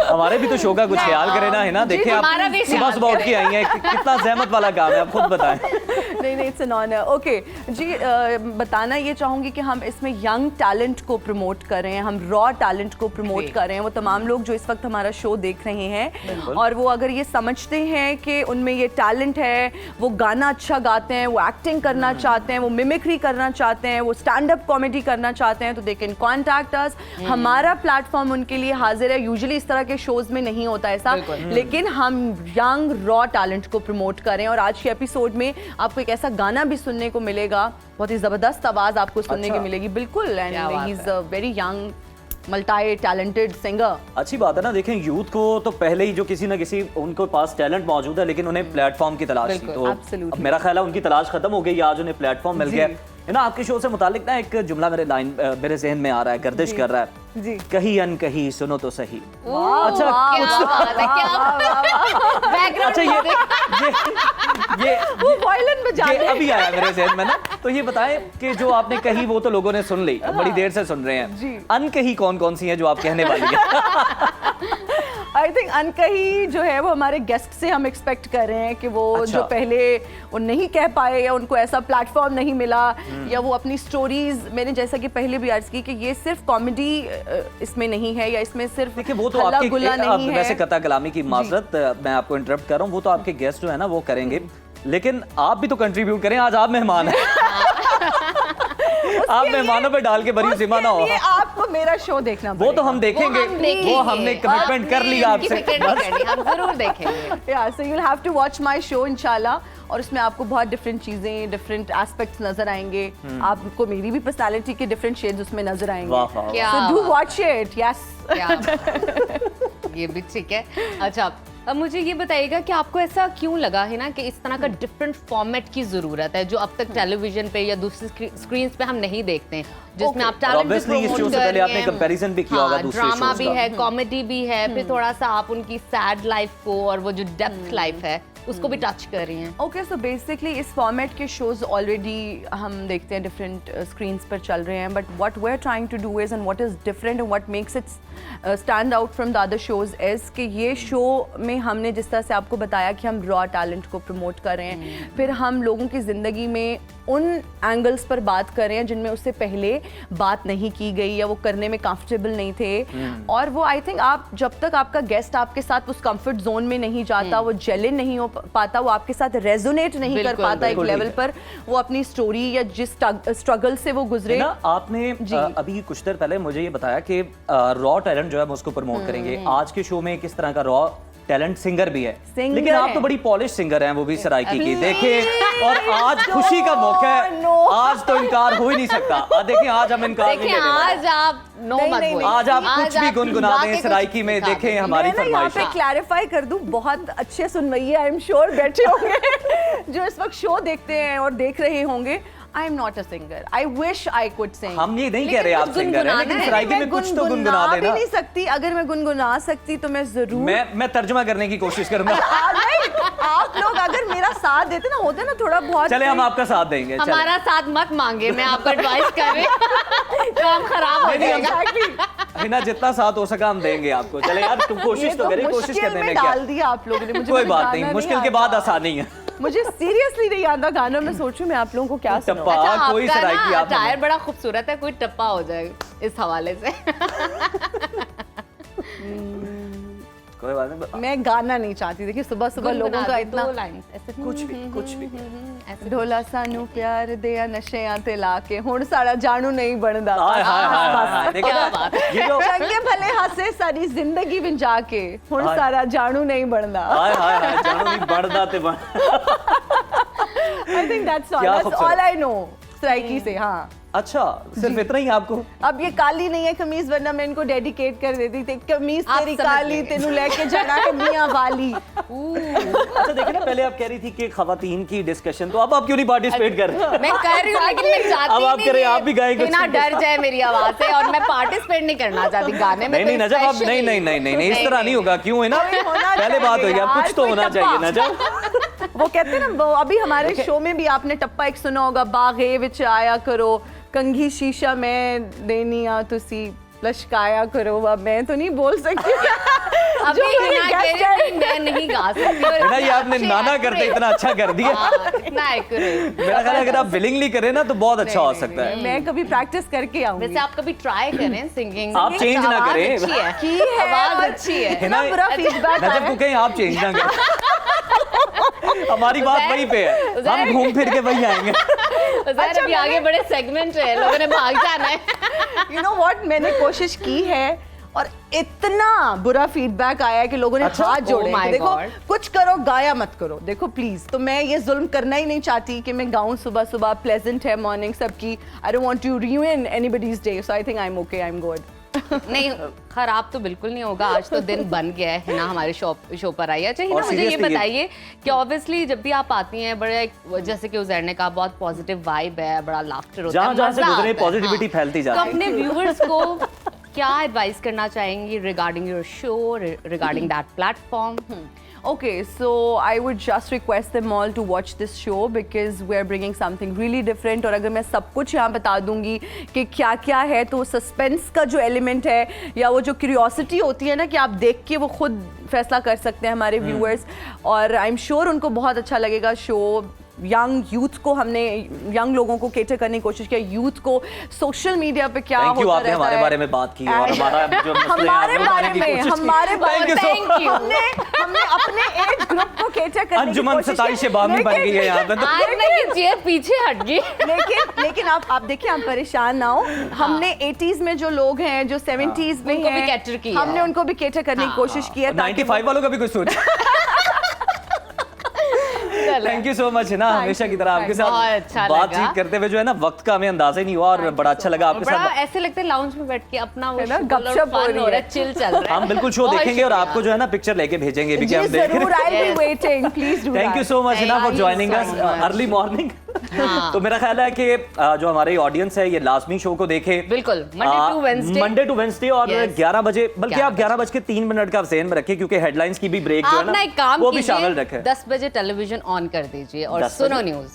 हमारे भी तो शो का कुछ ख्याल करें ना, है ना। देखें आप हमारा भी सुबह ख्याल सुबह उठ के आई हैं, कितना जहमत वाला काम है, आप खुद बताएं। नहीं, इट्स एन ऑनर। ओके जी, बताना ये चाहूँगी कि हम इसमें यंग टैलेंट को प्रमोट कर रहे हैं, हम रॉ टैलेंट को प्रमोट कर रहे हैं। वो तमाम लोग जो इस वक्त हमारा शो देख रहे हैं और वो अगर ये समझते हैं कि उनमें ये टैलेंट है, वो गाना अच्छा गाते हैं, वो एक्टिंग करना चाहते हैं, वो मिमिक्री करना चाहते हैं, वो स्टैंड अप कॉमेडी करना चाहते हैं, तो दे कैन कॉन्टैक्ट अस। हमारा प्लेटफॉर्म उनके लिए हाजिर है। यूजुअली इस तरह के शोज में नहीं होता ऐसा, लेकिन हम यंग रॉ टैलेंट को प्रमोट करें। और आज के एपिसोड में आपको एक ऐसा गाना भी सुनने को मिलेगा, बहुत ही जबरदस्त आवाज आपको सुनने की मिलेगी, बिल्कुल। And he is a very young multi talented singer. अच्छी बात है ना। देखें, यूथ को तो पहले ही जो किसी ना किसी उनको पास टैलेंट मौजूद है, लेकिन उन्हें प्लेटफॉर्म की तलाश थी। तो अब मेरा ख्याल है उनकी तलाश खत्म हो गई, आज उन्हें प्लेटफॉर्म मिल गया है ना। आपके शो से मुतालिक ना एक जुमला मेरे जहन में आ रहा है, गर्दिश कर रहा है जी। कहीं अनकही सुनो तो सही। अच्छा, अच्छा ये वो वायलिन बजा ये अभी आया मेरे जहन में ना। तो ये बताएं कि जो आपने कही वो तो लोगों ने सुन ली, बड़ी देर से सुन रहे हैं। अनकही कौन कौन सी है जो आप कहने वाली है? आई थिंक अनकही जो है वो हमारे गेस्ट से हम एक्सपेक्ट कर रहे हैं कि वो जो पहले वो नहीं कह पाए या उनको ऐसा प्लेटफॉर्म नहीं मिला, या वो अपनी स्टोरीज, मैंने जैसा कि पहले भी अर्ज की कि ये सिर्फ कॉमेडी इसमें नहीं है, या इसमें सिर्फ देखिए वो तो हल्ला आपके गुल्ला नहीं है। वैसे कथा कलामी की माजरत, मैं आपको इंटरप्ट कर रहा हूँ, वो तो आपके गेस्ट जो है ना वो करेंगे, लेकिन आप भी तो कंट्रीब्यूट करें। आज आप मेहमान हैं। आप मेहमानों पे डाल के बड़ी जिम्मा ना हो। आपको मेरा शो देखना वो तो हम देखेंगे, वो हमने कमिटमेंट कर लिया आपसे, हम जरूर देखेंगे। Yeah so you will have to watch my show इंशाल्लाह, और उसमें आपको बहुत डिफरेंट चीजें, डिफरेंट एस्पेक्ट्स नजर आएंगे। आपको मेरी भी पर्सनालिटी के डिफरेंट शेड्स उसमें नजर आएंगे। क्या so do watch it. Yes, ये भी ठीक है। अच्छा, अब मुझे ये बताइएगा कि आपको ऐसा क्यों लगा है ना कि इस तरह का डिफरेंट फॉर्मेट की जरूरत है जो अब तक टेलीविजन पे या दूसरी स्क्रीन पे हम नहीं देखते हैं, जिसमें आप टैलेंट भी प्रमोट कर रहे हैं, कंपैरिजन भी किया होगा दूसरे ड्रामा shows भी का। है, कॉमेडी भी है, फिर थोड़ा सा आप उनकी सैड लाइफ को और वो जो डेप्थ लाइफ है उसको भी टच कर रही हैं। ओके, सो बेसिकली इस फॉर्मेट के शोज ऑलरेडी हम देखते हैं डिफरेंट स्क्रीन्स पर चल रहे हैं, but what we are trying to do is and what is different and what makes it stand out from the other shows is कि ये शो में हमने जिस तरह से आपको बताया कि हम रॉ टैलेंट को प्रमोट कर रहे हैं, फिर हम लोगों की ज़िंदगी में उन एंगल्स पर बात कर रहे हैं जिनमें उससे पहले बात नहीं की गई या वो करने में कंफर्टेबल नहीं थे, और वो आई थिंक आप जब तक आपका गेस्ट आपके साथ उस कंफर्ट जोन में नहीं जाता, वो जेलिन नहीं हो पाता, वो आपके साथ रेजोनेट नहीं कर पाता एक लेवल पर, वो अपनी स्टोरी या जिस स्ट्रगल से वो गुजरे। ना आपने अभी कुछ देर पहले मुझे ये बताया कि रॉ टैलेंट जो है हम उसको प्रमोट करेंगे। आज के शो में किस तरह का रॉ टैलेंट सिंगर भी है, लेकिन आप तो बड़ी पॉलिश सिंगर हैं, वो भी सराइकी की। देखिए, और आज खुशी का मौका है, आज तो इनकार हो ही नहीं सकता। देखिए, आज हम इनकार नहीं देखिए, आज आप नो मत बोलिए, आज आप कुछ भी गुनगुना दें सराइकी में। देखें हमारी मैं यहाँ पे क्लैरिफाई कर दूं, बहुत अच्छे सुनवैया आई एम श्योर बैठे होंगे जो इस वक्त शो देखते हैं और देख रहे होंगे। I am not a singer, I wish I could sing. हम ये नहीं कह रहे आप सिंगर हैं, लेकिन सराइकी में कुछ तो गुनगुना देना। नहीं सकती, अगर मैं गुनगुना सकती तो मैं जरूर, मैं तर्जुमा करने की कोशिश करूंगा। आप लोग अगर मेरा साथ देते ना, होता ना थोड़ा बहुत। चले, हम आपका साथ देंगे। हमारा साथ मत मांगे, मैं आपको एडवाइस कर रही हूं, काम खराब हो जाएगा। हिना, जितना साथ हो सका हम देंगे आपको। चले यार, तुम कोशिश तो करें, कोशिश करने में क्या डाल दिया आप लोगों ने मुझे। कोई बात नहीं, मुश्किल के बाद आसानी है। मुझे सीरियसली नहीं आता गाना, मैं सोचूं मैं आप लोगों को क्या सुनाऊं। अच्छा, कोई आपका सराइकी ना आप टायर बड़ा खूबसूरत है, कोई टप्पा हो जाए इस हवाले से। कोई बात नहीं, मैं गाना नहीं चाहती। देखिए, सुबह सुबह लोगों का इतना कुछ भी ढोला सानू प्यार दिया नशेयां ते लाके हुण साड़ा जानू नहीं बनदा। हाय हाय हाय हाय, देखिए ये जो चंगे भले हंसे सारी जिंदगी विच जाके हुण सारा जानू नहीं बनदा। हाय हाय हाय, जानू नहीं बनदा ते बन। I think that's all I know Saraiki से। हाँ, अच्छा, सिर्फ इतना ही आपको? अब ये काली नहीं है कमीज, वरना मैं इनको डेडिकेट कर देती थी। कमीज तेरी काली, तेनू लेके जाना है मियां वाली। अच्छा, देखिए ना, पहले आप कह रही थी कि खवातीन की डिस्कशन, तो अब आप क्यों नहीं पार्टिसिपेट कर रहे? मैं कर रही हूँ, लेकिन मैं चाहती अब आप करें, आप भी गाएंगे। ना डर जाए मेरी आवाज से, और मैं पार्टिसिपेट नहीं करना चाहती गाने में। नहीं नजब, आप नहीं, इस तरह नहीं होगा। क्यों है ना, पहले बात हो गया, कुछ तो होना चाहिए नजब। वो कहते हैं ना, अभी हमारे शो में भी आपने टप्पा एक सुना होगा, बागे विच आया करो, कंघी शीशा में देनी आ तुसी लश्काया करो। अब मैं तो नहीं बोल सकती। अभी हिना कह रही थी मैं नहीं गा सकती। ना, ये आपने नाना करते इतना अच्छा कर दिया। इतना एक्यूरेट। मेरा ख्याल है अगर आप विलिंगली करें ना तो बहुत अच्छा हो सकता है। मैं कभी प्रैक्टिस करके आऊंगी। वैसे आप कभी ट्राई करें सिंगिंग। आप चेंज ना करें। अच्छी है, आवाज अच्छी है ना, बुरा फीडबैक ना, जब को कहीं आप चेंज ना करें। हमारी बात वहीं पे है, हम घूम फिर के वहीं आएंगे। अच्छा, अभी आगे बड़े सेगमेंट है, लोगों ने भाग जाना है। यू नो व्हाट, मैंने कोशिश की है और इतना बुरा फीडबैक आया है कि लोगों ने हाथ जोड़े कि देखो कुछ करो, गाया मत करो। देखो प्लीज, तो मैं ये जुल्म करना ही नहीं चाहती कि मैं गाऊं सुबह सुबह। प्लेजेंट है मॉर्निंग सबकी। I don't want to ruin anybody's day, so I think I'm okay, I'm good. नहीं, खराब तो बिल्कुल नहीं होगा। आज तो दिन बन गया है ना, हमारे शो पर आई है। अच्छा हिना, मुझे ये बताइए कि ऑब्वियसली जब भी आप आती हैं, बड़े जैसे कि उजैर ने कहा, बहुत पॉजिटिव वाइब है, बड़ा लाफ्टर होता है, जहाँ से गुजरे पॉजिटिविटी फैलती जाती है। तो अपने व्यूअर्स को क्या एडवाइस करना चाहेंगी regarding your show, regarding that platform? Okay, so I would just request them all to watch this show because we are bringing something really different. और अगर मैं सब कुछ यहाँ बता दूंगी कि क्या क्या है, तो सस्पेंस का जो एलिमेंट है या वो जो क्यूरियोसिटी होती है ना, कि आप देख के वो खुद फैसला कर सकते हैं हमारे व्यूअर्स, और आई एम श्योर उनको बहुत अच्छा लगेगा शो। यंग यूथ को हमने, यंग लोगों को केटर करने की कोशिश किया, यूथ को सोशल मीडिया पे क्या होता रहता है। हमारे बारे में बात की और हमारा जो हमारे बारे में हमने अपने एज ग्रुप को केटर करने की अंजुमन कोशिश सताई से बामी बन गई है यहाँ पे। आज नहीं, चेयर पीछे हट गई। लेकिन आप देखिए, आप परेशान ना हो। हमने 80s में जो लोग हैं, जो 70s में उनको भी हैं, कैटर किया, हमने उनको भी केटर करने की कोशिश की है। 95 वालों का भी कुछ सोच। चल थैंक यू सो मच है ना, हमेशा की तरह आपके बहुत साथ अच्छा बातचीत लगा। करते हुए जो है ना वक्त का हमें अंदाजा ही नहीं हुआ और बड़ा अच्छा लगा आपके बड़ा साथ। ऐसे लगता है लाउंज में बैठ के अपना वो है ना, शुगल और गपशप हो फन रही हो रहा है। है, चिल चल रहा है। हम बिल्कुल शो बहुत देखेंगे और शुक्रिया। आपको जो है ना पिक्चर लेके भेजेंगे भी कि जी हम देख जरूर, रहे आई हैं। Be waiting, please do thank you so much है ना for Thank you joining so us much. Early morning. हाँ। तो मेरा ख्याल है कि जो हमारी ऑडियंस है ये लाजमी शो को देखे बिल्कुल, Monday to Wednesday। Monday to Wednesday और Yes। 11 बजे, बल्कि 11 आप 11:03 का ज़हन में रखें क्योंकि हेडलाइंस की भी ब्रेक जो है आप ना एक ना काम वो भी कीजिए, शामिल रखें। 10 बजे टेलीविजन ऑन कर दीजिए और 10 सुनो बजे? न्यूज।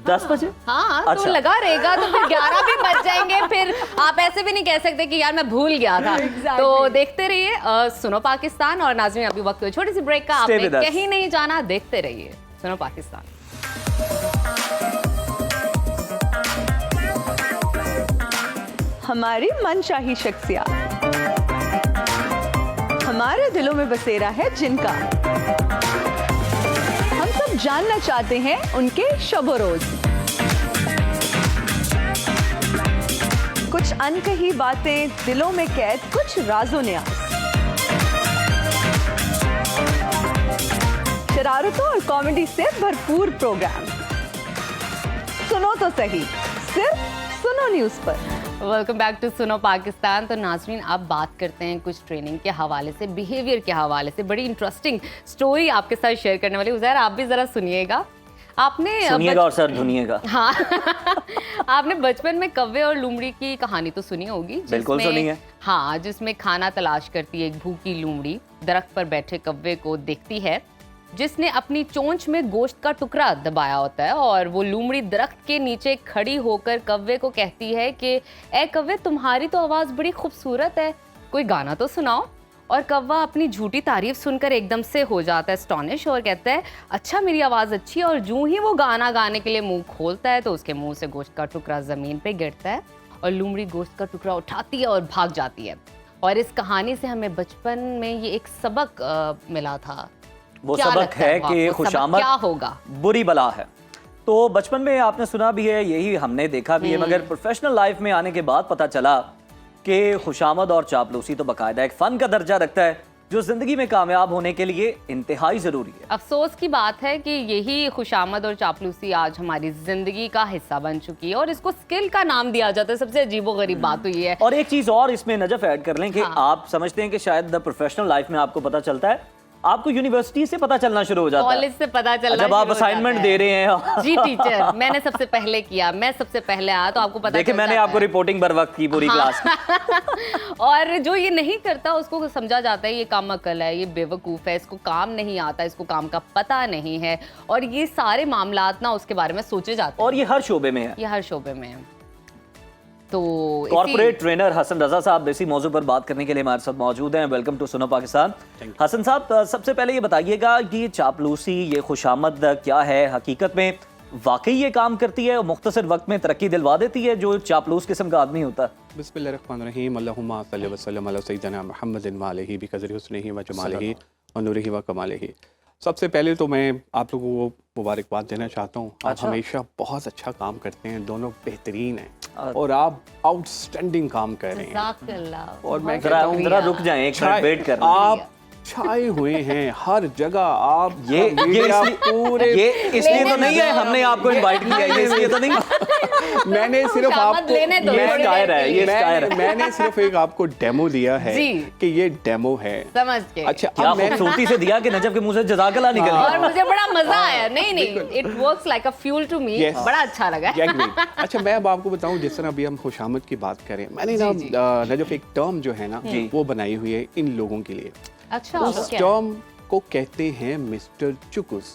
10 बजे? हाँ तो अच्छा। लगा रहेगा, तो फिर 11 भी बज जाएंगे, फिर आप ऐसे भी नहीं कह सकते कि यार मैं भूल गया था। Exactly। तो देखते रहिए सुनो पाकिस्तान। और नाज़रीन अभी वक्त हुई छोटी सी ब्रेक का, Stay आपने with us। कहीं नहीं जाना, देखते रहिए सुनो पाकिस्तान। हमारी मनचाही शख्सियत, हमारे दिलों में बसेरा है जिनका, हम सब जानना चाहते हैं उनके शब रोज। कुछ अनकही बातें, दिलों में कैद कुछ राजो न्याज, शरारतों और कॉमेडी से भरपूर प्रोग्राम। सुनो तो सही, सिर्फ सुनो न्यूज पर। वेलकम बैक टू सुनो पाकिस्तान। तो नाजरीन अब बात करते हैं कुछ ट्रेनिंग के हवाले से, बिहेवियर के हवाले से। बड़ी इंटरेस्टिंग स्टोरी आपके साथ शेयर करने वाली। उज़ैर आप भी ज़रा सुनिएगा। आपने सुनिएगा और सर धुनिएगा। हाँ आपने बचपन में कव्वे और लोमड़ी की कहानी तो सुनी होगी। बिल्कुल सुनी है। हाँ, जिसमें खाना तलाश करती एक भूखी लोमड़ी दरख्त पर बैठे कव्वे को देखती है जिसने अपनी चोंच में गोश्त का टुकड़ा दबाया होता है, और वो लोमड़ी दरख्त के नीचे खड़ी होकर कव्वे को कहती है कि ए कव्वे, तुम्हारी तो आवाज़ बड़ी खूबसूरत है, कोई गाना तो सुनाओ। और कव्वा अपनी झूठी तारीफ सुनकर एकदम से हो जाता है स्टॉनिश और कहता है अच्छा मेरी आवाज़ अच्छी है। और जूं ही वो गाना गाने के लिए मुंह खोलता है तो उसके मुंह से गोश्त का टुकड़ा ज़मीन पे गिरता है और लोमड़ी गोश्त का टुकड़ा उठाती है और भाग जाती है। और इस कहानी से हमें बचपन में ये एक सबक मिला था। वो क्या सबक लगता है वो कि आपको? सबक खुशामद क्या होगा? बुरी बला है। तो बचपन में आपने सुना भी है, यही हमने देखा भी है, मगर प्रोफेशनल लाइफ में आने के बाद पता चला कि खुशामद और चापलूसी तो बाकायदा एक फ़न का दर्जा रखता है जो ज़िंदगी में कामयाब होने के लिए इंतहाई ज़रूरी है। अफसोस की बात है कि यही खुशामद और चापलूसी आज हमारी ज़िंदगी का हिस्सा बन चुकी है और इसको स्किल का नाम दिया जाता है। सबसे अजीबोगरीब बात हुई है। और एक चीज़ और इसमें नजफ ऐड कर लें कि हाँ। आप समझते हैं कि शायद प्रोफेशनल लाइफ में आपको पता चलता है, आपको यूनिवर्सिटी से पता चलना शुरू हो जाता है, कॉलेज से पता चलना जब आप शुरू हो असाइनमेंट जाता दे है। रहे हैं। जी टीचर, मैंने सबसे पहले किया, मैं सबसे पहले आया, तो आपको पता देखिए चल मैंने जाता आपको है। रिपोर्टिंग बर वक्त की पूरी क्लास। और जो ये नहीं करता उसको समझा जाता है ये काम अकल है, ये बेवकूफ़ है, इसको काम नहीं आता, इसको काम का पता नहीं है। और ये सारे मामलात ना उसके बारे में सोचे जाते हैं। और ये हर शोबे में है। ये हर शोबे में है। तो कॉर्पोरेट ट्रेनर हसन रजा साहब इसी मौजू पर बात करने के लिए हमारे साथ मौजूद हैं। वेलकम टू सुनो पाकिस्तान। हसन साहब, सबसे पहले ये बताइएगा कि ये चापलूसी, ये खुशामद क्या है, हकीकत में वाकई ये काम करती है और मुख्तसर वक्त में तरक्की दिलवा देती है जो चापलूस किस्म का आदमी होता है? बिस्मिल्लाहिर्रहमानिर्रहीम, अल्लाहुम्मा सल्लि व सल्लिम अला सय्यिदना मुहम्मदिन व आलिहि बिक़द्रि हुस्निही व जमालिही व नूरिही व कमालिही। सबसे पहले तो मैं आप लोगों को मुबारकबाद देना चाहता हूँ। आप अच्छा। हमेशा बहुत अच्छा काम करते हैं, दोनों बेहतरीन हैं और आप आउटस्टैंडिंग काम कर रहे हैं। जज़ाकल्लाह। और मैं जरा जरा रुक जाएं, एक मिनट वेट कर लें। आप छाए हुए हैं हर जगह। आप ये पूरे ये इसलिए तो नहीं है हमने आपको इनवाइट किया, ये इसलिए तो नहीं। मैंने सिर्फ आपको ये स्टायर है, ये स्टायर है। मैंने सिर्फ एक आपको डेमो दिया है जी। कि ये डेमो है, समझ के। अच्छा क्या अब मैं खूबसूरती से दिया कि नजफ के मुंह से जज़ाकल्लाह निकल और गया। मुझे बड़ा मजा आया। नहीं, it works like a fuel to me. Yes. बड़ा अच्छा लगा। अच्छा मैं अब आपको बताऊं, जिस तरह अभी हम खुशामद की बात करें, मैंने ना नजफ एक टर्म जो है ना वो बनाई हुई है इन लोगों के लिए। अच्छा, उस टर्म को कहते हैं मिस्टर चुकुस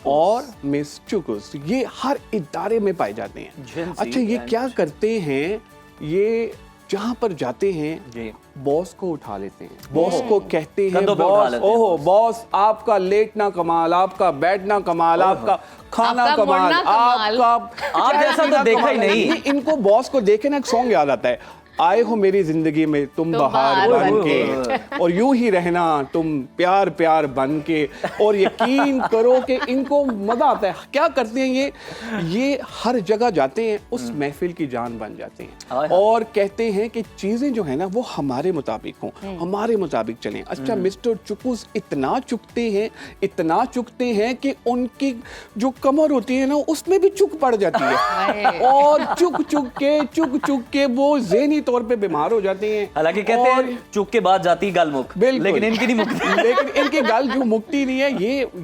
और मिस चुकुस। ये हर इदारे में पाए जाते हैं। अच्छा ये क्या करते हैं, ये जहाँ पर जाते हैं बॉस को उठा लेते हैं, बॉस को कहते हैं कंधों पे उठा बॉस, लेते हैं ओहो बॉस आपका लेटना कमाल, आपका बैठना कमाल, आपका खाना आपका कमाल, मुड़ना कमाल। आपका आप जैसा तो देखा ही नहीं। इनको बॉस को देखे ना एक सॉन्ग याद आता है, आए हो मेरी जिंदगी में तुम बहार बन के, और यूं ही रहना तुम प्यार प्यार बन के। और यकीन करो कि इनको मजा आता है। क्या करते हैं ये हर जगह जाते हैं, उस महफिल की जान बन जाते हैं और कहते हैं कि चीजें जो है ना वो हमारे मुताबिक हों, हमारे मुताबिक चलें। अच्छा, मिस्टर चुकुस इतना चुकते हैं कि उनकी जो कमर होती है ना उसमें भी चुक पड़ जाती है और चुक के वो ज़हनी तौर पे बीमार हो जाते हैं। हालांकि कहते हैं चुक के बाद जाती गाल मुक, लेकिन इनकी नहीं मुकती। लेकिन इनकी गाल जो मुकती नहीं है,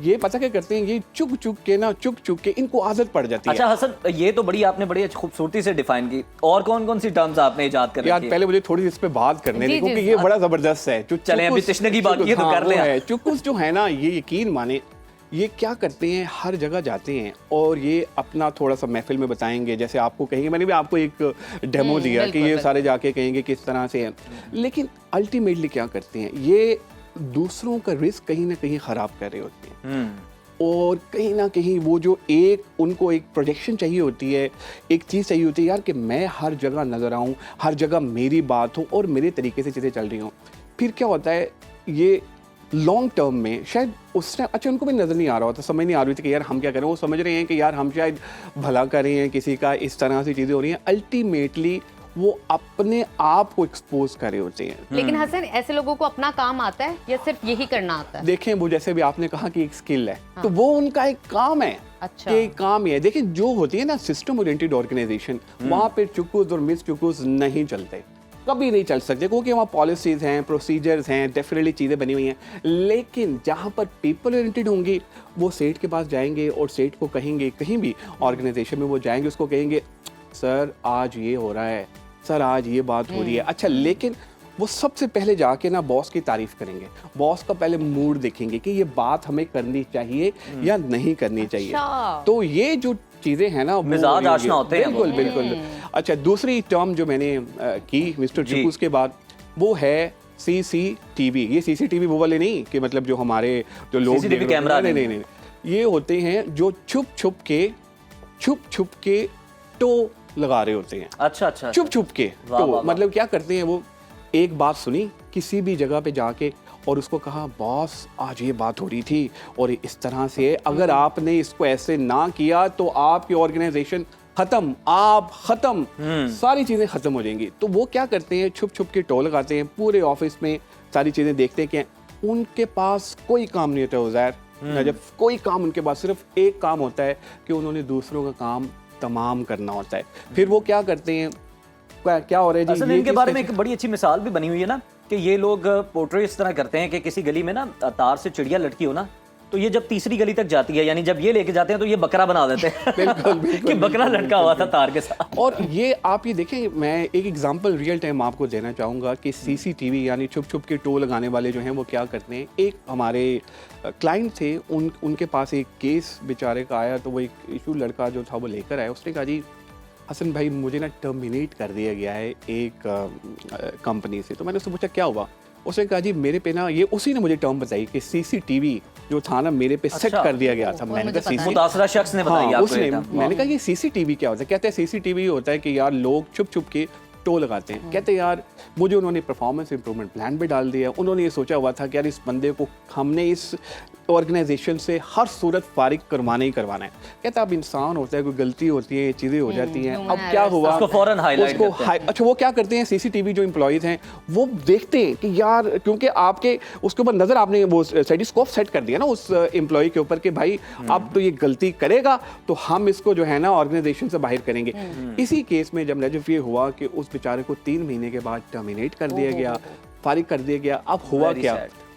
ये पता क्या करते हैं, ये चुक के इनको आदत पड़ जाती है। अच्छा हसन, ये तो आपने बड़ी खूबसूरती से डिफाइन की। और कौन सी टर्म्स आपने इजाद कर यार पहले मुझे थोड़ी इस पे बात करने दे, क्योंकि ये बड़ा जबरदस्त है। चलें, अभी तिश्ने की बात की तो कर लें। चुकुस जो है ना, ये यकीन माने ये क्या करते हैं, हर जगह जाते हैं और ये अपना थोड़ा सा महफिल में बताएंगे। जैसे आपको कहेंगे, मैंने भी आपको एक डेमो दिया कि ये सारे जाके कहेंगे किस तरह से है, लेकिन अल्टीमेटली क्या करते हैं, ये दूसरों का रिस्क कहीं ना कहीं ख़राब कर रहे होते हैं। और कहीं ना कहीं वो जो उनको एक प्रोजेक्शन चाहिए होती है, एक चीज़ चाहिए होती है यार कि मैं हर जगह नज़र आऊँ, हर जगह मेरी बात हो और मेरे तरीके से चीज़ें चल रही हों। फिर क्या होता है, ये लॉन्ग टर्म में शायद उस टाइम अच्छा उनको भी नज़र नहीं आ रहा होता, समझ नहीं आ रही थी कि यार हम क्या करें। वो समझ रहे हैं कि यार हम शायद भला कर रहे हैं किसी का, इस तरह से चीज़ें हो रही हैं। अल्टीमेटली वो अपने आप को एक्सपोज कर रहे होते हैं। लेकिन हसन, ऐसे लोगों को अपना काम आता है या सिर्फ यही करना आता है? देखें, वो जैसे भी आपने कहा कि एक स्किल है, तो वो उनका एक काम है। अच्छा, एक काम ही है। देखिए, जो होती है ना सिस्टम ओरिएंटेड ऑर्गेनाइजेशन, वहाँ पे चुकुस और मिस चुकुस नहीं चलते, कभी नहीं चल सकते, क्योंकि वहाँ पॉलिसीज हैं, प्रोसीजर्स हैं, डेफिनेटली चीज़ें बनी हुई हैं। लेकिन जहाँ पर पीपल ओरिएंटेड होंगी, वो सेठ के पास जाएंगे और सेठ को कहेंगे, कहीं भी ऑर्गेनाइजेशन में वो जाएंगे, उसको कहेंगे सर आज ये हो रहा है, सर आज ये बात हो रही है। अच्छा, लेकिन वो सबसे पहले जाके ना बॉस की तारीफ करेंगे, बॉस का पहले मूड देखेंगे कि ये बात हमें करनी चाहिए या नहीं करनी चाहिए। तो ये जो चीजें हैं ना, मिजाज आशना होते हैं। बिल्कुल बिल्कुल। अच्छा, दूसरी टर्म जो मैंने की मिस्टर चुकुस के बाद, वो है CCTV। ये CCTV वो वाले नहीं कि मतलब जो हमारे जो लोग कैमरा, नहीं, ये होते हैं जो छुप छुप के टो लगा रहे होते हैं। अच्छा, छुप के तो मतलब क्या करते हैं, वो एक बात सुनी किसी भी जगह पे जाके और उसको कहा बॉस आज ये बात हो रही थी और इस तरह से, अगर आपने इसको ऐसे ना किया तो आपकी ऑर्गेनाइजेशन खत्म, आप खत्म, सारी चीजें खत्म हो जाएंगी। तो वो क्या करते हैं, छुप के टोल लगाते हैं, पूरे ऑफिस में सारी चीजें देखते हैं कि उनके पास कोई काम नहीं होता है उज़ैर। जब कोई काम उनके पास सिर्फ एक काम होता है कि उन्होंने दूसरों का काम तमाम करना होता है। फिर वो क्या करते हैं, क्या हो रहा है जी, असल इनके बारे में एक बड़ी अच्छी मिसाल भी बनी हुई है ना, कि ये लोग पोर्ट्रे इस तरह करते हैं कि किसी गली में ना तार से चिड़िया लटकी हो ना, तो ये जब तीसरी गली तक जाती है, यानी जब ये लेके जाते हैं तो ये बकरा बना देते हैं। बिल्कुल कि बकरा लटका हुआ था तार के साथ। और ये आप ये देखें, मैं एक एग्जांपल रियल टाइम आपको देना चाहूँगा कि CCTV यानी छुप के टो लगाने वाले जो हैं वो क्या करते हैं। एक हमारे क्लाइंट थे, उनके पास एक केस बेचारे का आया, तो वो एक इशू लड़का जो था वो लेकर आया। उसने कहा जी हसन भाई, मुझे ना टर्मिनेट कर दिया गया है एक कंपनी से। तो मैंने उससे पूछा क्या हुआ, उसने कहा जी मेरे पे ना, ये उसी ने मुझे टर्म बताई कि CCTV जो था ना मेरे पे सेट कर दिया गया था। मैंने कहा मुतासरा शख्स ने बताया आपको उसने, मैंने कहा ये CCTV क्या होता है? कहते हैं CCTV होता है कि यार लोग छुप के टो लगाते हैं। कहते यार मुझे उन्होंने परफॉर्मेंस इंप्रूवमेंट प्लान पे डाल दिया। उन्होंने ये सोचा हुआ था कि यार इस बंदे को हमने इस ऑर्गेनाइजेशन से हर सूरत फारिग करवाना ही करवाना है। कहता अब इंसान होता है, कोई गलती होती है, चीज़ें हो जाती हैं। अब क्या हुआ, उसको फौरन हाईलाइट करते हैं। अच्छा, वो क्या करते हैं, CCTV जो एम्प्लॉयज़ हैं वो देखते हैं कि यार, क्योंकि आपके उसके ऊपर नज़र, आपने वो स्टेथोस्कोप सेट कर दिया ना उस एम्प्लॉय के ऊपर कि भाई अब तो ये गलती करेगा तो हम इसको जो है ना ऑर्गेनाइजेशन से बाहर करेंगे। इसी केस में जब नजफ ये हुआ कि उस बेचारे को 3 महीने के बाद टर्मिनेट कर दिया गया, फारिग कर दिया गया। अब हुआ क्या,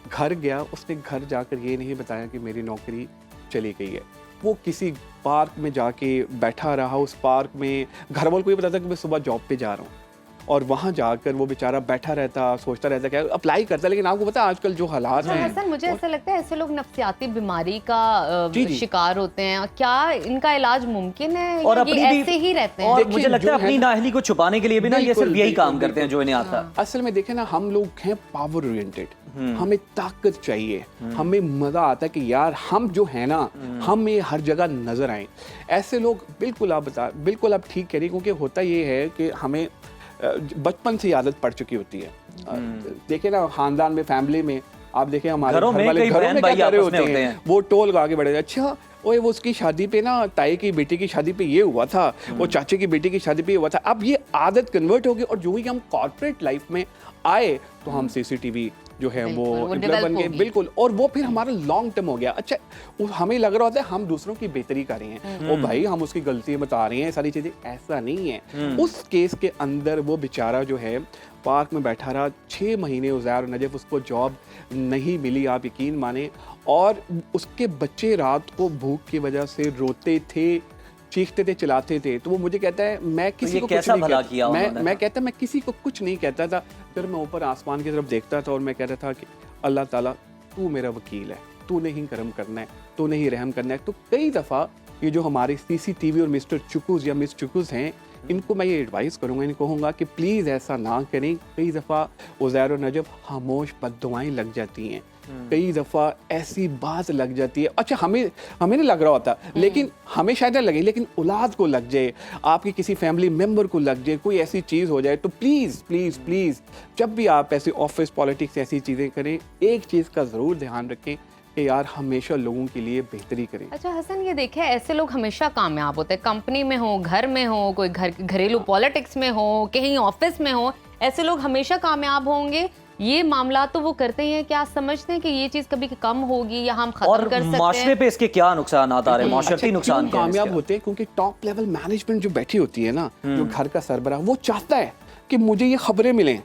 घर गया, उसने घर जाकर ये नहीं बताया कि मेरी नौकरी चली गई है। वो किसी पार्क में जाके बैठा रहा, उस पार्क में घर वालों को ये बताता कि मैं सुबह जॉब पे जा रहा हूँ, और वहाँ जाकर वो बेचारा बैठा रहता, सोचता रहता, क्या अप्लाई करता। लेकिन आपको पता है आजकल जो हालात हैं, हसन, मुझे ऐसा लगता है ऐसे लोग नफ्सियाती बीमारी का शिकार होते हैं। क्या इनका इलाज मुमकिन है और ये ऐसे ही रहते हैं? और मुझे लगता है अपनी नाअहली को छुपाने के लिए भी ना ये सिर्फ यही काम करते हैं जो इन्हें आता है। असल में देखें ना, हम लोग हैं पावर ओरिएंटेड, हमें ताकत चाहिए, हमें मजा आता है कि यार हम जो है ना, हमें हर जगह नजर आए। ऐसे लोग बिल्कुल आप ठीक कह रही, क्योंकि होता ये है कि हमें बचपन से ही आदत पड़ चुकी होती है। देखिए ना, खानदान में, फैमिली में आप देखें, हमारे घरों में कई बहन भाई क्या कर रहे आपस में होते हैं, वो टोल गा के बड़े, अच्छा ओए वो उसकी शादी पे ना, ताई की बेटी की शादी पे ये हुआ था, वो चाचे की बेटी की शादी पे ये हुआ था। अब ये आदत कन्वर्ट हो गई, और जो ही हम कॉर्पोरेट लाइफ में आए तो हम सीसीटीवी जो है वो बन गए, बिल्कुल, और वो फिर हमारा लॉन्ग टर्म हो गया। अच्छा, हमें लग रहा होता है हम दूसरों की बेहतरी कर रहे हैं, ओ भाई हम उसकी गलती बता रहे हैं, सारी चीजें, ऐसा नहीं है। उस केस के अंदर वो बेचारा जो है पार्क में बैठा रहा 6 महीने, उज़ैर नजफ, उसको जॉब नहीं मिली, आप यकीन माने, और उसके बच्चे रात को भूख की वजह से रोते थे, चीखते थे, चिल्लाते थे। तो वो मुझे कहता है मैं किसी को कुछ नहीं कहता, मैं कहता मैं किसी को कुछ नहीं कहता था। फिर मैं ऊपर आसमान की तरफ देखता था और मैं कहता था कि अल्लाह ताला तू मेरा वकील है, तूने ही करम करना है, तूने ही रहम करना है। तो कई दफ़ा ये जो हमारे सीसीटीवी और मिस्टर चुकुस या मिस चुकुस हैं, इनको मैं ये एडवाइस करूँगा, इनको कहूँगा कि प्लीज़ ऐसा ना करें। कई दफ़ा उज़ैर और नजफ खामोश बद्दुआएं लग जाती हैं, कई दफ़ा ऐसी बात लग जाती है। अच्छा, हमें नहीं लग रहा होता, लेकिन हमें शायद लगे, लेकिन औलाद को लग जाए, आपके किसी फैमिली मेम्बर को लग जाए, कोई ऐसी चीज़ हो जाए, तो प्लीज़ प्लीज़ प्लीज़ जब भी आप ऐसे ऑफिस पॉलिटिक्स ऐसी चीज़ें करें, एक चीज़ का ज़रूर ध्यान रखें कि यार हमेशा लोगों के लिए बेहतरी करें। अच्छा हसन, ये देखें, ऐसे लोग हमेशा कामयाब होते हैं, कंपनी में हो, घर में हो, कोई घरेलू पॉलिटिक्स में हो, कहीं ऑफिस में हो, ऐसे लोग हमेशा कामयाब होंगे। ये मामला तो वो करते ही हैं। क्या समझते हैं कि ये चीज कभी कम होगी या हम खत्म कर सकते हैं? माशरे पे इसके क्या नुकसान आ रहे हैं, माशरती नुकसान क्या कामयाब होते हैं? क्योंकि टॉप लेवल मैनेजमेंट जो बैठी होती है ना, जो घर का सरबराह, वो चाहता है कि मुझे ये खबरें मिलें,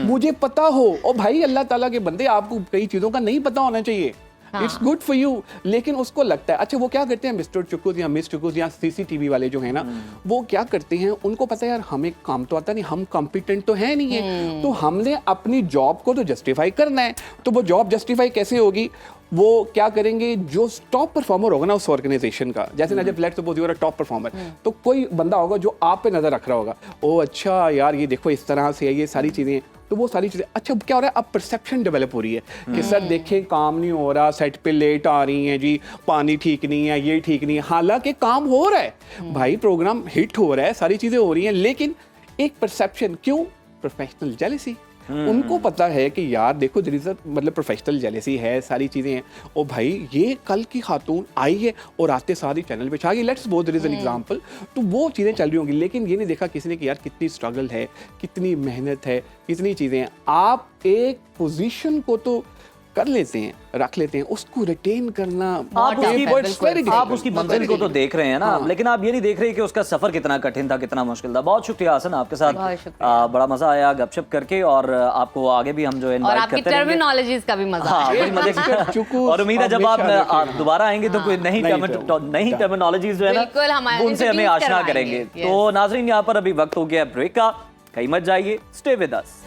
मुझे पता हो। और भाई अल्लाह ताला के बंदे, आपको कई चीजों का नहीं पता होना चाहिए, इट्स गुड फॉर यू। लेकिन उसको लगता है, अच्छा वो क्या करते हैं, मिस्टर चुकुस या मिस चुकुस या सीसीटीवी वाले जो है ना, वो क्या करते हैं, उनको पता है यार हमें काम तो आता नहीं, हम कॉम्पिटेंट तो है नहीं है, तो हमने अपनी जॉब को तो जस्टिफाई करना है। तो वो जॉब जस्टिफाई कैसे होगी, वो क्या करेंगे, जो टॉप परफॉर्मर होगा ना उस ऑर्गेनाइजेशन का, जैसे ना जब let's suppose you are a top performer, तो कोई बंदा होगा जो आप पे नजर रख रहा होगा, ओ अच्छा यार ये देखो इस तरह से है, ये सारी चीजें, तो वो सारी चीजें। अच्छा क्या हो रहा है, अब परसेप्शन डेवलप हो रही है कि सर देखें काम नहीं हो रहा, सेट पे लेट आ रही हैं जी, पानी ठीक नहीं है, ये ठीक नहीं है, हालांकि काम हो रहा है भाई, प्रोग्राम हिट हो रहा है, सारी चीजें हो रही हैं, लेकिन एक परसेप्शन, क्यों, प्रोफेशनल जेलसी। उनको पता है कि यार देखो मतलब प्रोफेशनल जेलेसी है, सारी चीज़ें हैं, ओ भाई ये कल की खातून आई है और आते साथ ही चैनल पे छा गई, let's suppose there is an example, तो वो चीज़ें चल रही होंगी, लेकिन ये नहीं देखा किसी ने कि यार कितनी स्ट्रगल है, कितनी मेहनत है, कितनी चीज़ें हैं। आप एक पोजीशन को तो कर लेते हैं, रख लेते हैं, उसको रिटेन करना, आप उसकी मंजिल को तो देख रहे हैं ना, लेकिन आप ये नहीं देख रहे कि उसका सफर कितना कठिन था, कितना मुश्किल था। बहुत शुक्रिया हसन, आपके साथ बड़ा मजा आया गपशप करके, और आपको आगे भी हम जो इनवाइट करते रहेंगे, टर्मिनोलॉजीज का भी मजा आया, और उम्मीद है जब आप दोबारा आएंगे तो कोई नई टर्मिनोलॉजीज जो है ना उनसे हमें आशना करेंगे। तो नाजरीन, यहाँ पर अभी वक्त हो गया ब्रेक का, कहीं मत जाइए, stay with us.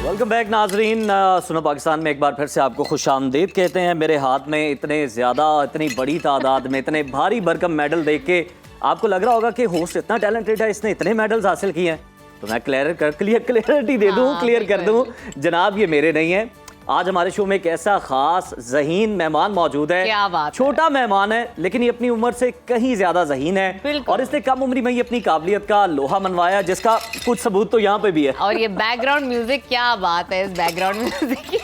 Welcome back नाजरीन, सुनो पाकिस्तान में एक बार फिर से आपको खुशामदीद कहते हैं। मेरे हाथ में इतने ज़्यादा, इतनी बड़ी तादाद में इतने भारी भरकम मेडल देख के आपको लग रहा होगा कि होस्ट इतना टैलेंटेड है, इसने इतने मेडल्स हासिल किए हैं। तो मैं क्लियरिटी दे दूँ, क्लियर कर दूँ, जनाब ये मेरे नहीं है। आज हमारे शो में एक ऐसा खास ज़हीन मेहमान मौजूद है। क्या बात छोटा मेहमान है, लेकिन ये अपनी उम्र से कहीं ज्यादा ज़हीन है, और इसने कम उम्र में ही अपनी काबिलियत का लोहा मनवाया, जिसका कुछ सबूत तो यहाँ पे भी है। और ये बैकग्राउंड म्यूजिक, क्या बात है इस बैकग्राउंड म्यूजिक की।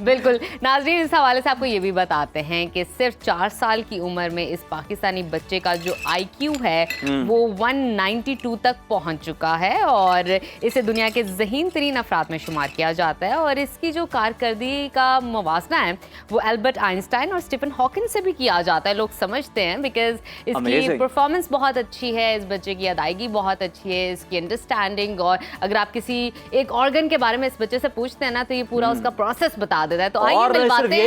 बिल्कुल नाजरीन, इस हवाले से आपको ये भी बताते हैं कि सिर्फ 4 साल की उम्र में इस पाकिस्तानी बच्चे का जो IQ है वो 192 तक पहुंच चुका है, और इसे दुनिया के ज़हीन तरीन अफराद में शुमार किया जाता है। और इसकी जो कारकर्दगी का मवाजना है वो एल्बर्ट आइंस्टाइन और स्टीफन हॉकिंग से भी किया जाता है, लोग समझते हैं, बिकॉज इसकी परफॉर्मेंस बहुत अच्छी है, इस बच्चे की अदायगी बहुत अच्छी है, इसकी अंडरस्टैंडिंग, और अगर आप किसी एक ऑर्गन के बारे में इस बच्चे से पूछते हैं ना तो ये पूरा उसका प्रोसेस बता देता है। तो आइए मिलवाते हैं।